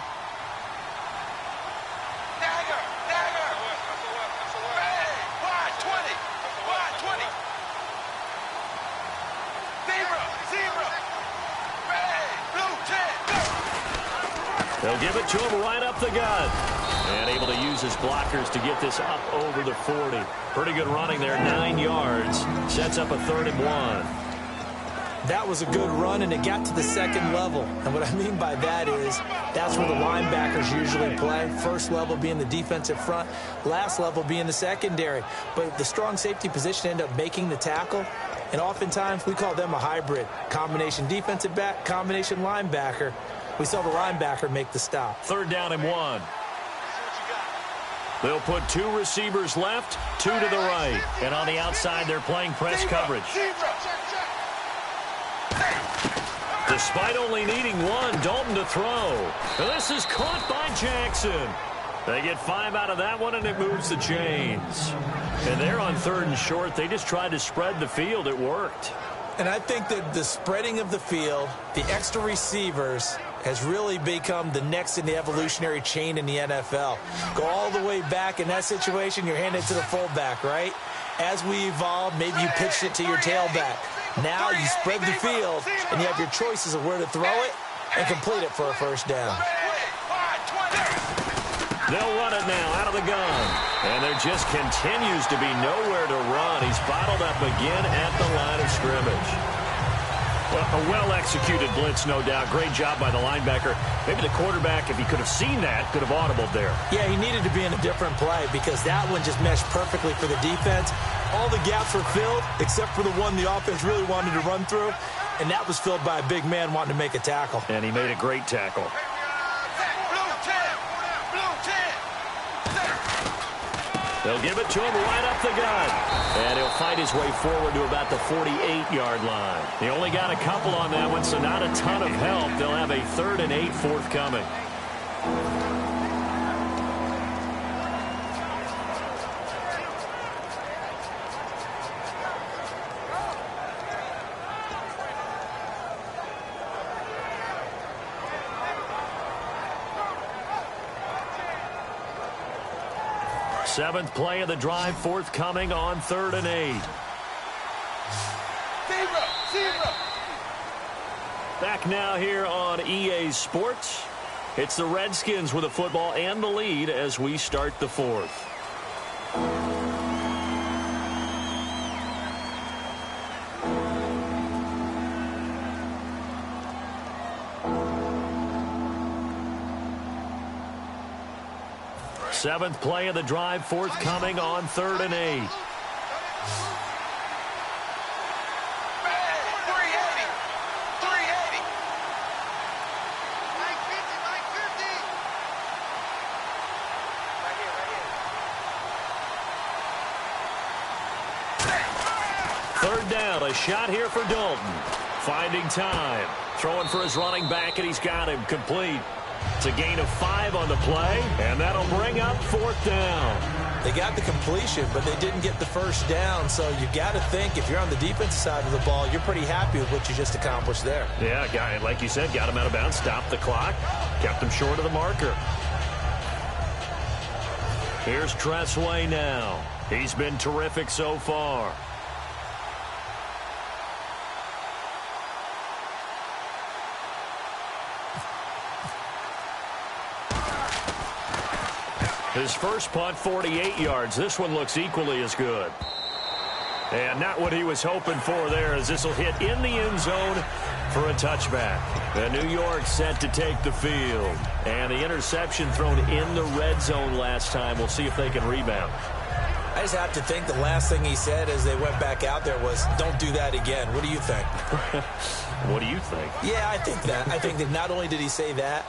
S2: They'll give it to him right up the gut. And able to use his blockers to get this up over the 40. Pretty good running there, 9 yards. Sets up a 3rd and 1.
S3: That was a good run, and it got to the 2nd level. And what I mean by that is that's where the linebackers usually play. First level being the defensive front, last level being the secondary. But the strong safety position ended up making the tackle. And oftentimes we call them a hybrid. Combination defensive back, combination linebacker. We saw the linebacker make the stop.
S2: 3rd down and 1. They'll put 2 receivers left, 2 to the right. And on the outside, they're playing press coverage. Despite only needing 1, Dalton to throw. This is caught by Jackson. They get 5 out of that one, and it moves the chains. And they're on 3rd and short. They just tried to spread the field. It worked.
S3: And I think that the spreading of the field, the extra receivers, has really become the next in the evolutionary chain in the NFL. Go all the way back in that situation, you're handing it to the fullback, right? As we evolve, maybe you pitched it to your tailback. Now you spread the field, and you have your choices of where to throw it and complete it for a 1st down.
S2: They'll run it now out of the gun. And there just continues to be nowhere to run. He's bottled up again at the line of scrimmage. Well, a well-executed blitz, no doubt. Great job by the linebacker. Maybe the quarterback, if he could have seen that, could have audibled there.
S3: Yeah, he needed to be in a different play because that one just meshed perfectly for the defense. All the gaps were filled except for the one the offense really wanted to run through, and that was filled by a big man wanting to make a tackle.
S2: And he made a great tackle. They'll give it to him right up the gut. And he'll fight his way forward to about the 48-yard line. He only got a couple on that one, so not a ton of help. They'll have a 3rd and 8 forthcoming. Seventh play of the drive forthcoming on 3rd and 8. Back now here on EA Sports. It's the Redskins with the football and the lead as we start the 4th. Seventh play of the drive forthcoming on 3rd and 8. Third down, a shot here for Dalton. Finding time. Throwing for his running back, and he's got him complete. It's a gain of 5 on the play, and that'll bring up 4th down.
S3: They got the completion, but they didn't get the 1st down, so you got to think if you're on the defensive side of the ball, you're pretty happy with what you just accomplished there.
S2: Yeah, guy, like you said, got him out of bounds, stopped the clock, kept him short of the marker. Here's Tressway now. He's been terrific so far. His first punt, 48 yards. This one looks equally as good. And not what he was hoping for there, as this will hit in the end zone for a touchback. And New York set to take the field. And the interception thrown in the red zone last time. We'll see if they can rebound.
S3: I just have to think the last thing he said as they went back out there was, don't do that again. What do you think?
S2: What do you think?
S3: Yeah, I think that. I think that not only did he say that,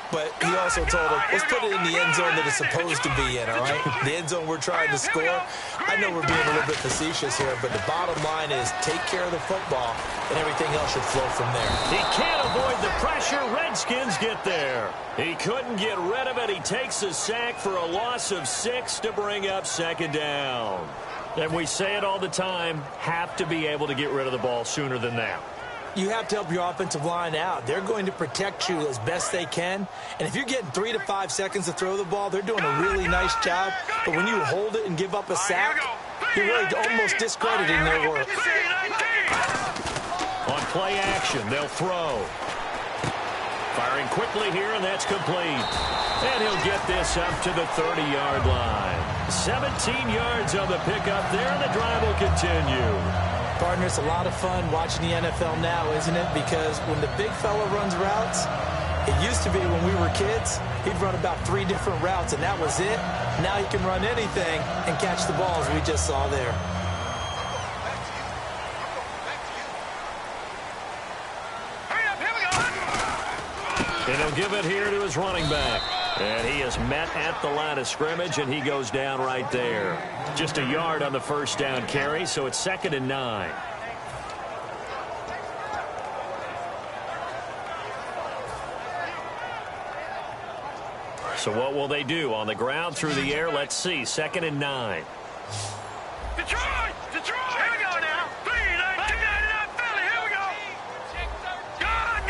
S3: But he also told him, let's put it in the end zone that it's supposed to be in, all right? The end zone we're trying to score. I know we're being a little bit facetious here, but the bottom line is take care of the football, and everything else should flow from there.
S2: He can't avoid the pressure. Redskins get there. He couldn't get rid of it. He takes a sack for a loss of 6 to bring up second down. And we say it all the time, have to be able to get rid of the ball sooner than that.
S3: You have to help your offensive line out. They're going to protect you as best they can. And if you're getting 3 to 5 seconds to throw the ball, they're doing a really nice job. But when you hold it and give up a sack, you're really almost discrediting their work.
S2: On play action, they'll throw. Firing quickly here, and that's complete. And he'll get this up to the 30-yard line. 17 yards on the pickup there, and the drive will continue.
S3: Partner, it's a lot of fun watching the NFL now, isn't it? Because when the big fella runs routes, it used to be when we were kids, he'd run about 3 different routes, and that was it. Now he can run anything and catch the ball, as we just saw there.
S2: And he'll give it here to his running back. And he is met at the line of scrimmage, and he goes down right there. Just a yard on the first down carry, so it's 2nd and 9. So what will they do? On the ground, through the air, let's see. 2nd and 9.
S4: Detroit! Detroit! Here we go now. 3-9, Philly. Here we go. Gun!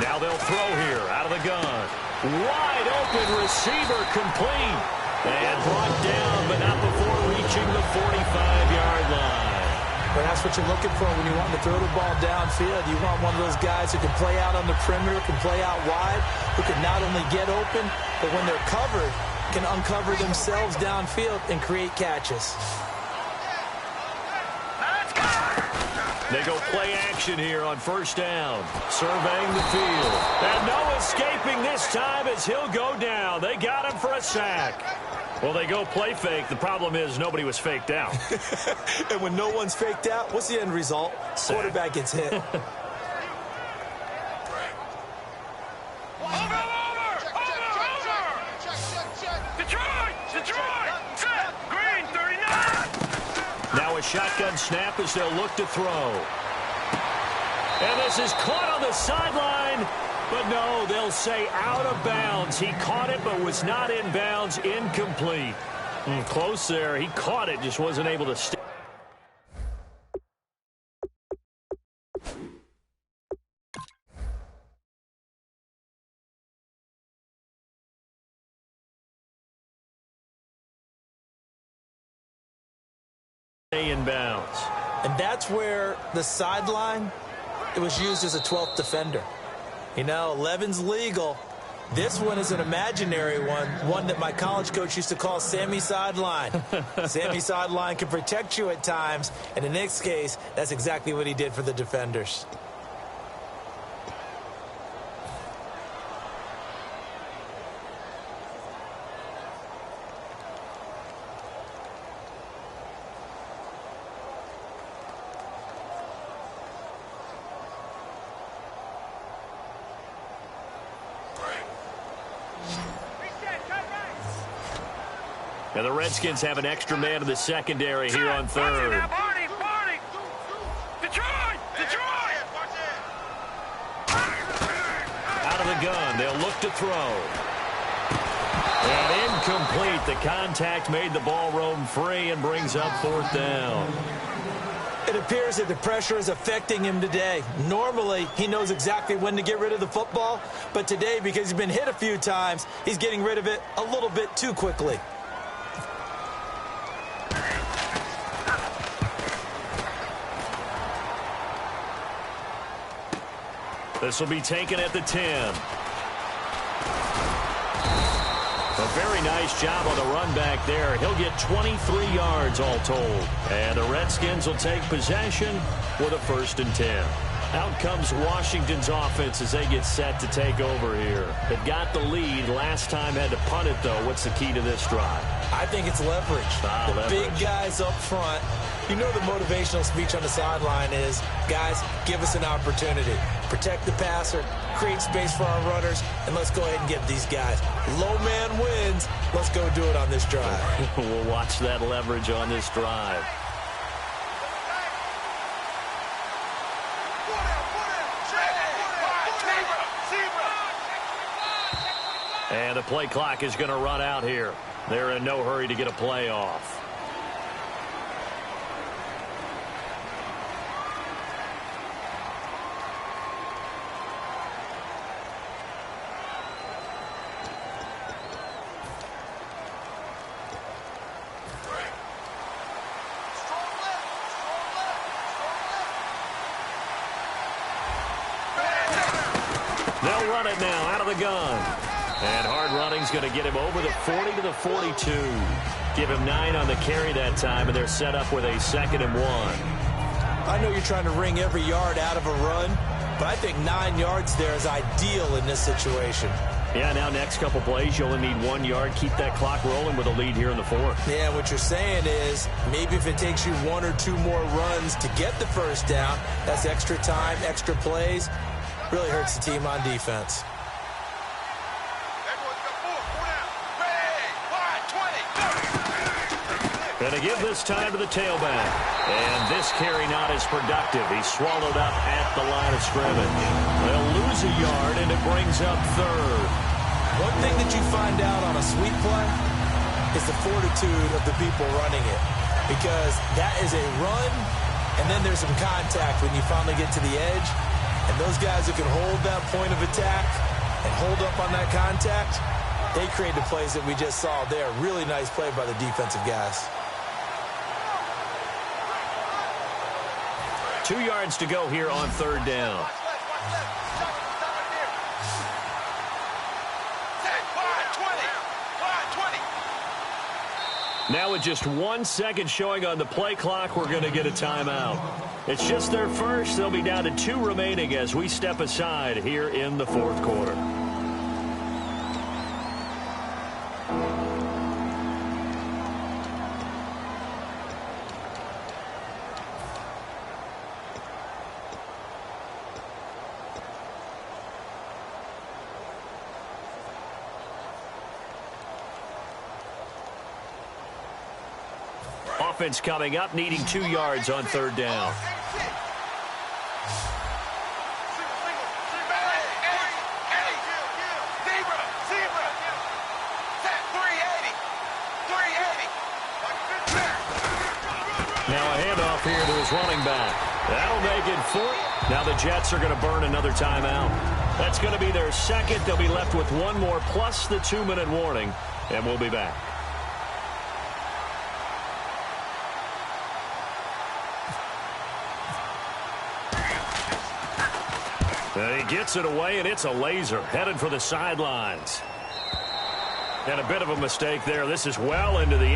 S2: Now they'll throw here out of the gun. Wide open receiver complete. And brought down, but not before reaching the 45-yard line.
S3: But that's what you're looking for when you want to throw the ball downfield. You want one of those guys who can play out on the perimeter, can play out wide, who can not only get open, but when they're covered, can uncover themselves downfield and create catches.
S2: They go play action here on first down. Surveying the field. And no escaping this time as he'll go down. They got him for a sack. Well, they go play fake. The problem is nobody was faked out.
S3: And when no one's faked out, what's the end result?
S2: Sack.
S3: Quarterback gets hit.
S4: Over! Detroit! Detroit! Set! Green, 39!
S2: Now a shotgun snap as they'll look to throw. And this is caught on the sideline. But no, they'll say out of bounds. He caught it but was not in bounds. Incomplete. Close there. He caught it, just wasn't able to stay. In bounds.
S3: And that's where the sideline, it was used as a 12th defender. You know, 11's legal. This one is an imaginary one that my college coach used to call Sammy Sideline. Sammy Sideline can protect you at times, and in this case, that's exactly what he did for the defenders.
S2: And the Redskins have an extra man in the secondary here on third.
S4: Barney! Detroit! Detroit!
S2: Out of the gun, they'll look to throw. And incomplete. The contact made the ball roam free and brings up 4th down.
S3: It appears that the pressure is affecting him today. Normally, he knows exactly when to get rid of the football, but today, because he's been hit a few times, he's getting rid of it a little bit too quickly.
S2: This will be taken at the 10. A very nice job on the run back there. He'll get 23 yards all told. And the Redskins will take possession with a 1st and 10. Out comes Washington's offense as they get set to take over here. They've got the lead. Last time had to punt it, though. What's the key to this drive?
S3: I think it's leverage.
S2: Leverage.
S3: Big guys up front You know the motivational speech on the sideline is, guys, give us an opportunity. Protect the passer, create space for our runners, and let's go ahead and give these guys. Low man wins. Let's go do it on this drive.
S2: We'll watch that leverage on this drive. And the play clock is going to run out here. They're in no hurry to get a play off. They'll run it now out of the gun. And hard running's going to get him over the 40 to the 42. Give him 9 on the carry that time, and they're set up with a 2nd and 1.
S3: I know you're trying to wring every yard out of a run, but I think 9 yards there is ideal in this situation.
S2: Yeah, now next couple plays, you only need 1 yard. Keep that clock rolling with a lead here in the 4th.
S3: Yeah, what you're saying is maybe if it takes you 1 or 2 more runs to get the first down, that's extra time, extra plays. Really hurts the team on defense.
S2: Going to give this time to the tailback. And this carry not as productive. He's swallowed up at the line of scrimmage. They'll lose a yard, and it brings up 3rd.
S3: One thing that you find out on a sweep play is the fortitude of the people running it. Because that is a run, and then there's some contact when you finally get to the edge. And those guys who can hold that point of attack and hold up on that contact, they create the plays that we just saw there. Really nice play by the defensive guys.
S2: 2 yards to go here on 3rd down. Now with just 1 second showing on the play clock, we're going to get a timeout. It's just their first. They'll be down to 2 remaining as we step aside here in the 4th quarter. Offense coming up, needing 2 yards on 3rd down. Now a handoff here to his running back. That'll make it 4. Now the Jets are going to burn another timeout. That's going to be their 2nd. They'll be left with 1 more plus the 2-minute warning, and we'll be back. And he gets it away, and it's a laser headed for the sidelines. And a bit of a mistake there. This is well into the...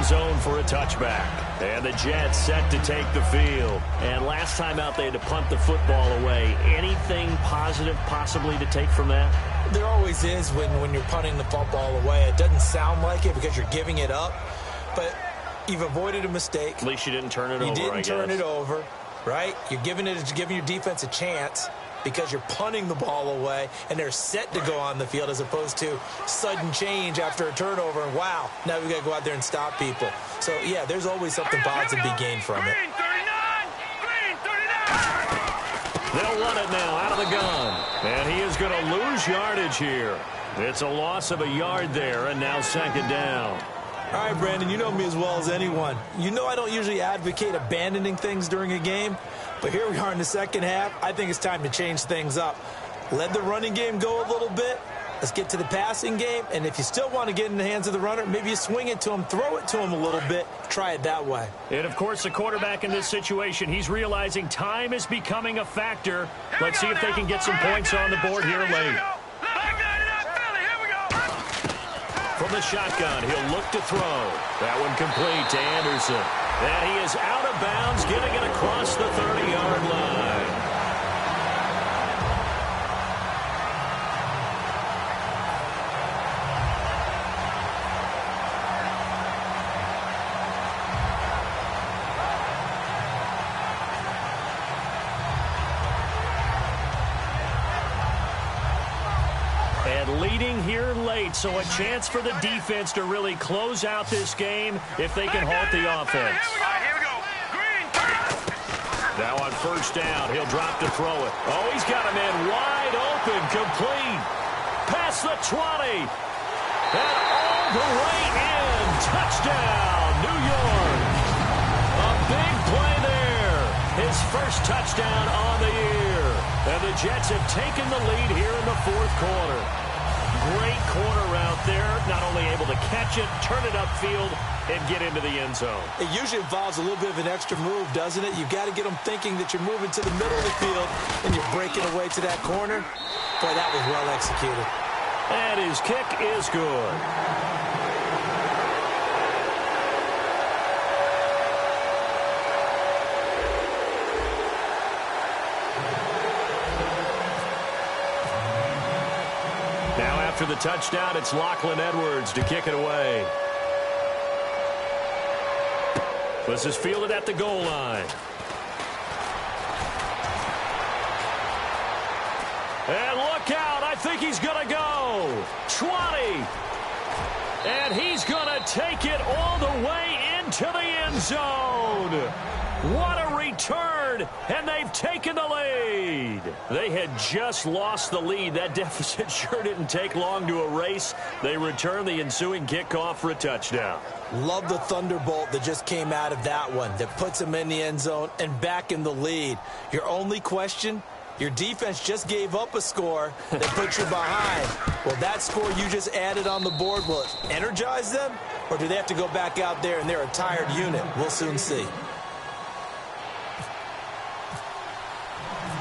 S2: zone for a touchback. And the Jets set to take the field. And last time out, they had to punt the football away. Anything positive possibly to take from that?
S3: There always is when you're punting the football away. It doesn't sound like it because you're giving it up. But you've avoided a mistake.
S2: At least you didn't turn it over, I guess. You didn't
S3: turn it over, right? You're giving your defense a chance because you're punting the ball away, and they're set to go on the field as opposed to sudden change after a turnover, and wow, now we've got to go out there and stop people. So, yeah, there's always something positive to be gained from it.
S2: They'll run it now out of the gun, and he is going to lose yardage here. It's a loss of a yard there, and now 2nd down.
S3: All right, Brandon, you know me as well as anyone. You know I don't usually advocate abandoning things during a game, but here we are in the second half. I think it's time to change things up. Let the running game go a little bit, Let's get to the passing game, and if you still want to get in the hands of the runner, maybe you swing it to him, throw it to him a little bit, try it that way.
S2: And, of course, the quarterback in this situation, he's realizing time is becoming a factor. Let's see if they can get some points on the board here late. From the shotgun, he'll look to throw. That one complete to Anderson. And he is out of bounds, getting it across the 30-yard line. And leading here late, so a chance for the defense to really close out this game if they can halt the offense.
S4: Here we go. Green.
S2: Now on first down, he'll drop to throw it. Oh, he's got a man wide open, complete. Past the 20. And all the way in. Touchdown, New York. A big play there. His first touchdown on the year. And the Jets have taken the lead here in the fourth quarter. Great corner route there. Not only able to catch it, turn it upfield, and get into the end zone.
S3: It usually involves a little bit of an extra move, doesn't it? You've got to get them thinking that you're moving to the middle of the field and you're breaking away to that corner. Boy, that was well executed.
S2: And his kick is good. Now after the touchdown, it's Lachlan Edwards to kick it away. This is fielded at the goal line. And look out, I think he's going to go. 20. And he's going to take it all the way into the end zone. What a return, and they've taken the lead. They had just lost the lead. That deficit sure didn't take long to erase. They return the ensuing kickoff for a touchdown.
S3: Love the thunderbolt that just came out of that one that puts them in the end zone and back in the lead. Your only question, your defense just gave up a score that put you behind. Well, that score you just added on the board, will it energize them? Or do they have to go back out there and they're a tired unit? We'll soon see.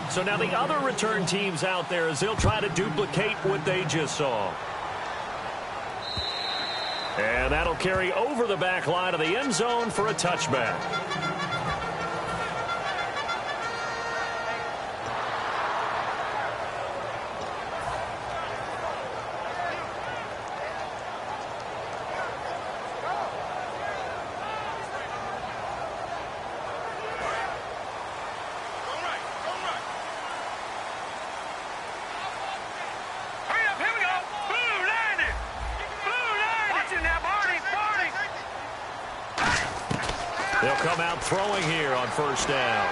S2: So now the other return teams out there as they'll try to duplicate what they just saw. And that'll carry over the back line of the end zone for a touchback. They'll come out throwing here on first down.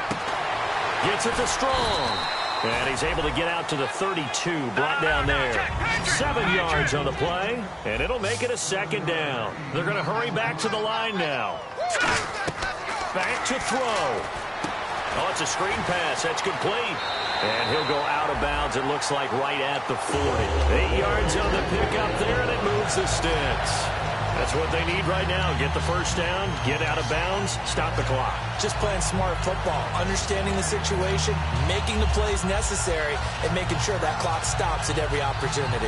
S2: Gets it to Strong. And he's able to get out to the 32, brought down there. 7 yards on the play, and it'll make it a second down. They're going to hurry back to the line now. Back to throw. Oh, it's a screen pass. That's complete. And he'll go out of bounds, it looks like, right at the 40. 8 yards on the pickup there, and it moves the sticks. That's what they need right now. Get the first down, get out of bounds, stop the clock.
S3: Just playing smart football, understanding the situation, making the plays necessary, and making sure that clock stops at every opportunity.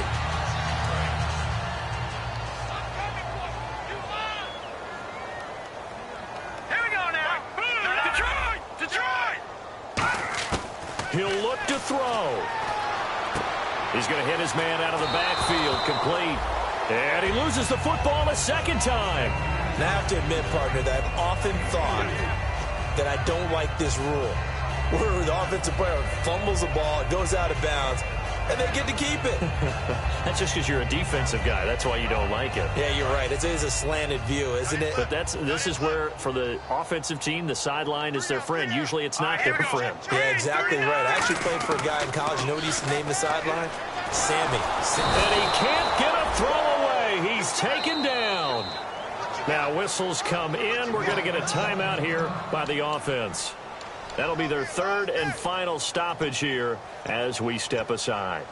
S4: Here we go now. Detroit! Detroit!
S2: He'll look to throw. He's going to hit his man out of the backfield, complete. And he loses the football a second time.
S3: Now, I have to admit, partner, that I've often thought that I don't like this rule, where the offensive player fumbles the ball, it goes out of bounds, and they get to keep it.
S2: That's just because you're a defensive guy. That's why you don't like it.
S3: Yeah, you're right. It is a slanted view, isn't it?
S2: But this is where, for the offensive team, the sideline is their friend. Usually it's not their friend.
S3: Yeah, exactly right. I actually played for a guy in college. You know what he used to name the sideline? Sammy.
S2: And he can't get a throw away. He's taken down. Now whistles come in. We're going to get a timeout here by the offense. That'll be their third and final stoppage here as we step aside.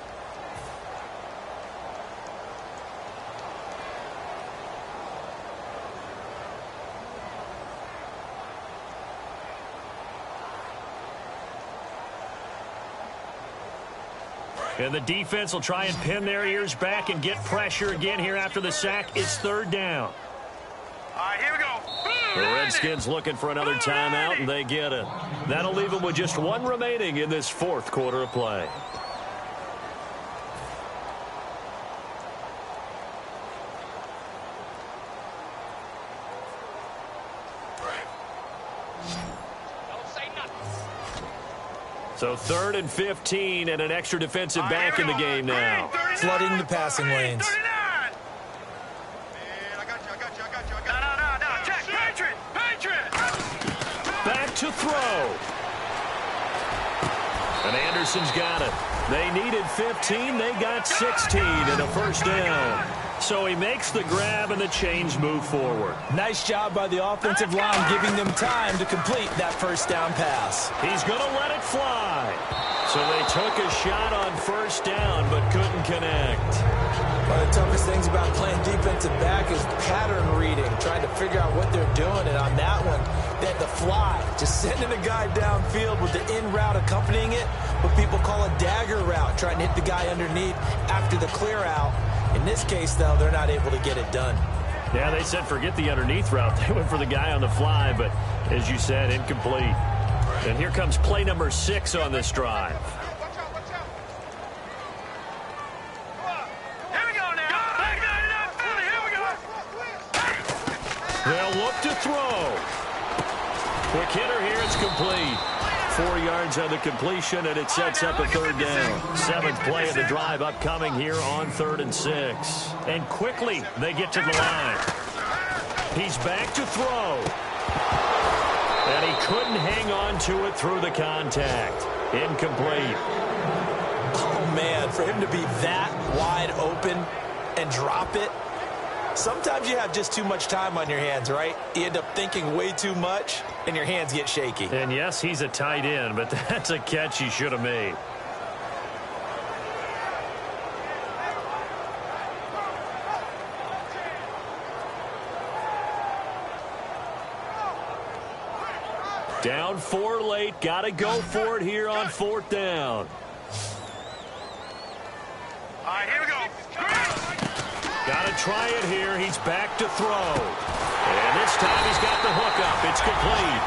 S2: And the defense will try and pin their ears back and get pressure again here after the sack. It's third down.
S4: All right, here we go.
S2: The Redskins looking for another timeout, and they get it. That'll leave them with just one remaining in this fourth quarter of play. So 3rd and 15 and an extra defensive back in the game now.
S3: Flooding the passing lanes.
S2: Back to throw. And Anderson's got it. They needed 15. They got 16 and a first down. So he makes the grab and the chains move forward.
S3: Nice job by the offensive line giving them time to complete that first down pass.
S2: He's going to let it fly. So they took a shot on first down but couldn't connect.
S3: One of the toughest things about playing defensive back is pattern reading, trying to figure out what they're doing. And on that one, they had to fly, just sending a guy downfield with the in route accompanying it, what people call a dagger route, trying to hit the guy underneath after the clear out. In this case, though, they're not able to get it done.
S2: Yeah, they said forget the underneath route. They went for the guy on the fly, but as you said, incomplete. And here comes play number 6 on this drive. They'll look to throw. Quick hitter here, it's complete. 4 yards on the completion, and it sets up a third down. 7th play of the drive upcoming here on 3rd and 6. And quickly, they get to the line. He's back to throw. And he couldn't hang on to it through the contact. Incomplete.
S3: Oh, man, for him to be that wide open and drop it. Sometimes you have just too much time on your hands, right? You end up thinking way too much, and your hands get shaky.
S2: And yes, he's a tight end, but that's a catch he should have made. Down 4 late. Got to go for it here on 4th down.
S4: All right, here we go.
S2: Got to try it here. He's back to throw. And this time he's got the hook up. It's complete.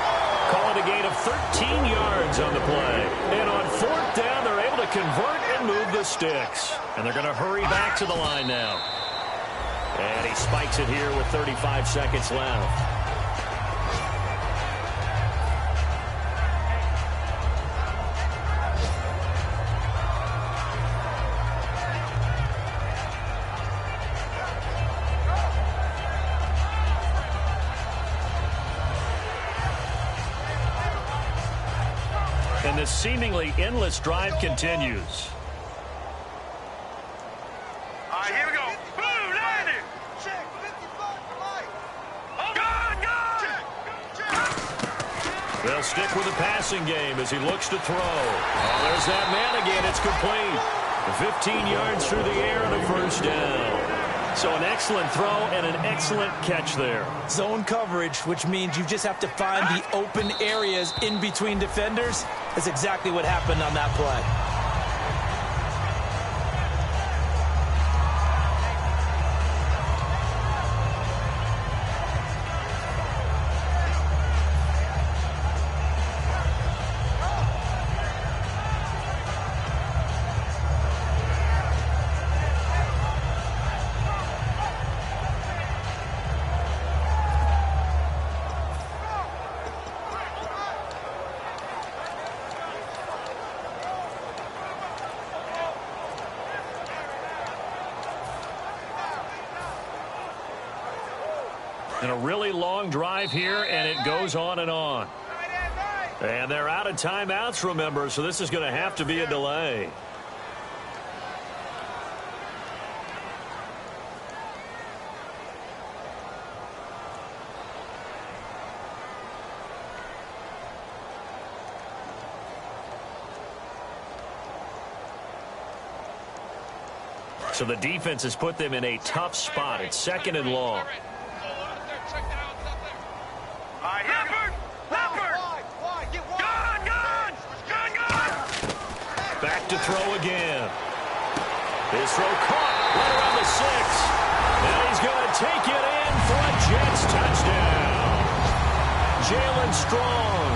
S2: Call it a gain of 13 yards on the play. And on 4th down, they're able to convert and move the sticks. And they're going to hurry back to the line now. And he spikes it here with 35 seconds left. And this seemingly endless drive continues.
S4: All right, here we go. Blue, landing. Check, 55,
S2: They'll stick with the passing game as he looks to throw. Oh, there's that man again. It's complete. 15 yards through the air and a first down. So an excellent throw and an excellent catch there.
S3: Zone coverage, which means you just have to find the open areas in between defenders. That's exactly what happened on that play.
S2: And a really long drive here, and it goes on and on. And they're out of timeouts, remember, so this is going to have to be a delay. So the defense has put them in a tough spot. It's 2nd and long. Back to throw again. His throw caught right around the 6. And he's going to take it in for a Jets touchdown. Jalen Strong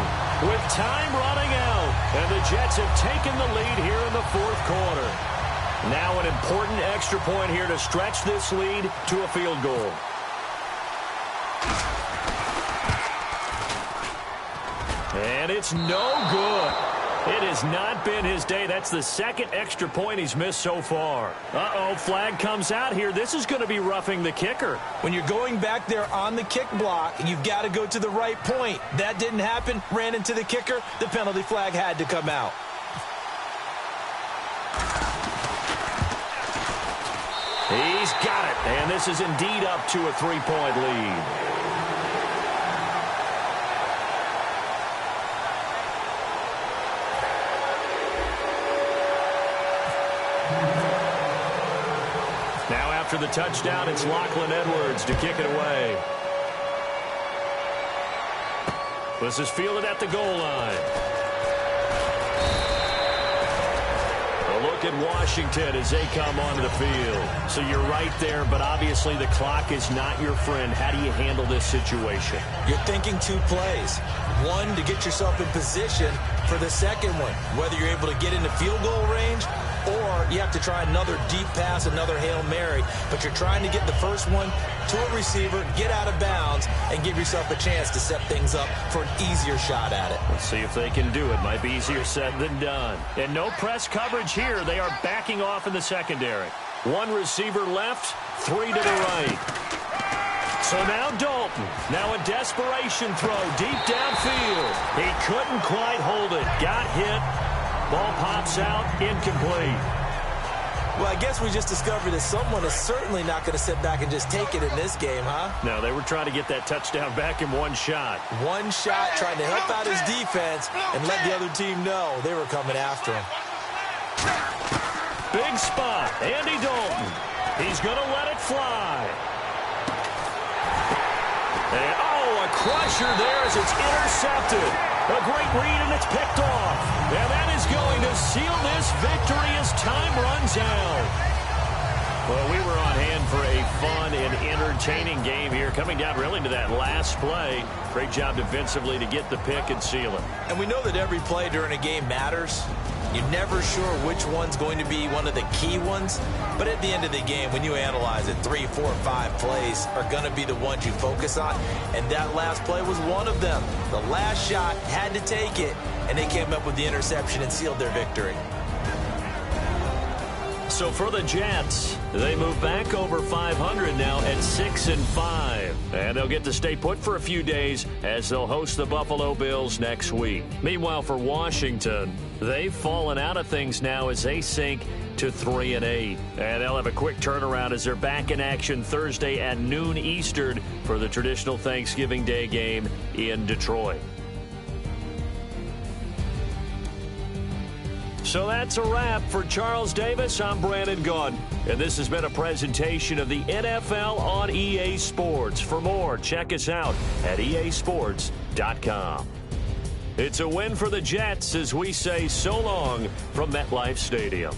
S2: with time running out. And the Jets have taken the lead here in the fourth quarter. Now an important extra point here to stretch this lead to a field goal. And it's no good. It has not been his day. That's the second extra point he's missed so far. Uh-oh, flag comes out here. This is going to be roughing the kicker.
S3: When you're going back there on the kick block, you've got to go to the right point. That didn't happen. Ran into the kicker. The penalty flag had to come out.
S2: He's got it. And this is indeed up to a 3-point lead. Now after the touchdown, it's Lachlan Edwards to kick it away. This is fielded at the goal line. A look at Washington as they come onto the field. So you're right there, but obviously the clock is not your friend. How do you handle this situation?
S3: You're thinking 2 plays. One, to get yourself in position for the second one, whether you're able to get into field goal range or you have to try another deep pass, another Hail Mary. But you're trying to get the first one to a receiver, get out of bounds, and give yourself a chance to set things up for an easier shot at it.
S2: Let's see if they can do it. Might be easier said than done. And no press coverage here. They are backing off in the secondary. 1 receiver left, 3 to the right. So now Dalton. Now a desperation throw deep downfield. He couldn't quite hold it. Got hit. Ball pops out, incomplete.
S3: Well, I guess we just discovered that someone is certainly not going to sit back and just take it in this game, huh?
S2: No, they were trying to get that touchdown back in 1 shot.
S3: 1 shot, trying to help out his defense and let the other team know they were coming after him.
S2: Big spot, Andy Dalton. He's going to let it fly. And, a crusher there as it's intercepted. A great read, and it's picked off. And that is going to seal this victory as time runs out. Well, we were on hand for a fun and entertaining game here, coming down really to that last play. Great job defensively to get the pick and seal it.
S3: And we know that every play during a game matters. You're never sure which one's going to be one of the key ones. But at the end of the game, when you analyze it, 3, 4, 5 plays are going to be the ones you focus on. And that last play was one of them. The last shot had to take it, and they came up with the interception and sealed their victory.
S2: So for the Jets, they move back over 500 now at 6-5. And they'll get to stay put for a few days as they'll host the Buffalo Bills next week. Meanwhile, for Washington, they've fallen out of things now as they sink to 3-8. And they'll have a quick turnaround as they're back in action Thursday at noon Eastern for the traditional Thanksgiving Day game in Detroit. So that's a wrap. For Charles Davis, I'm Brandon Gunn. And this has been a presentation of the NFL on EA Sports. For more, check us out at easports.com. It's a win for the Jets as we say so long from MetLife Stadium.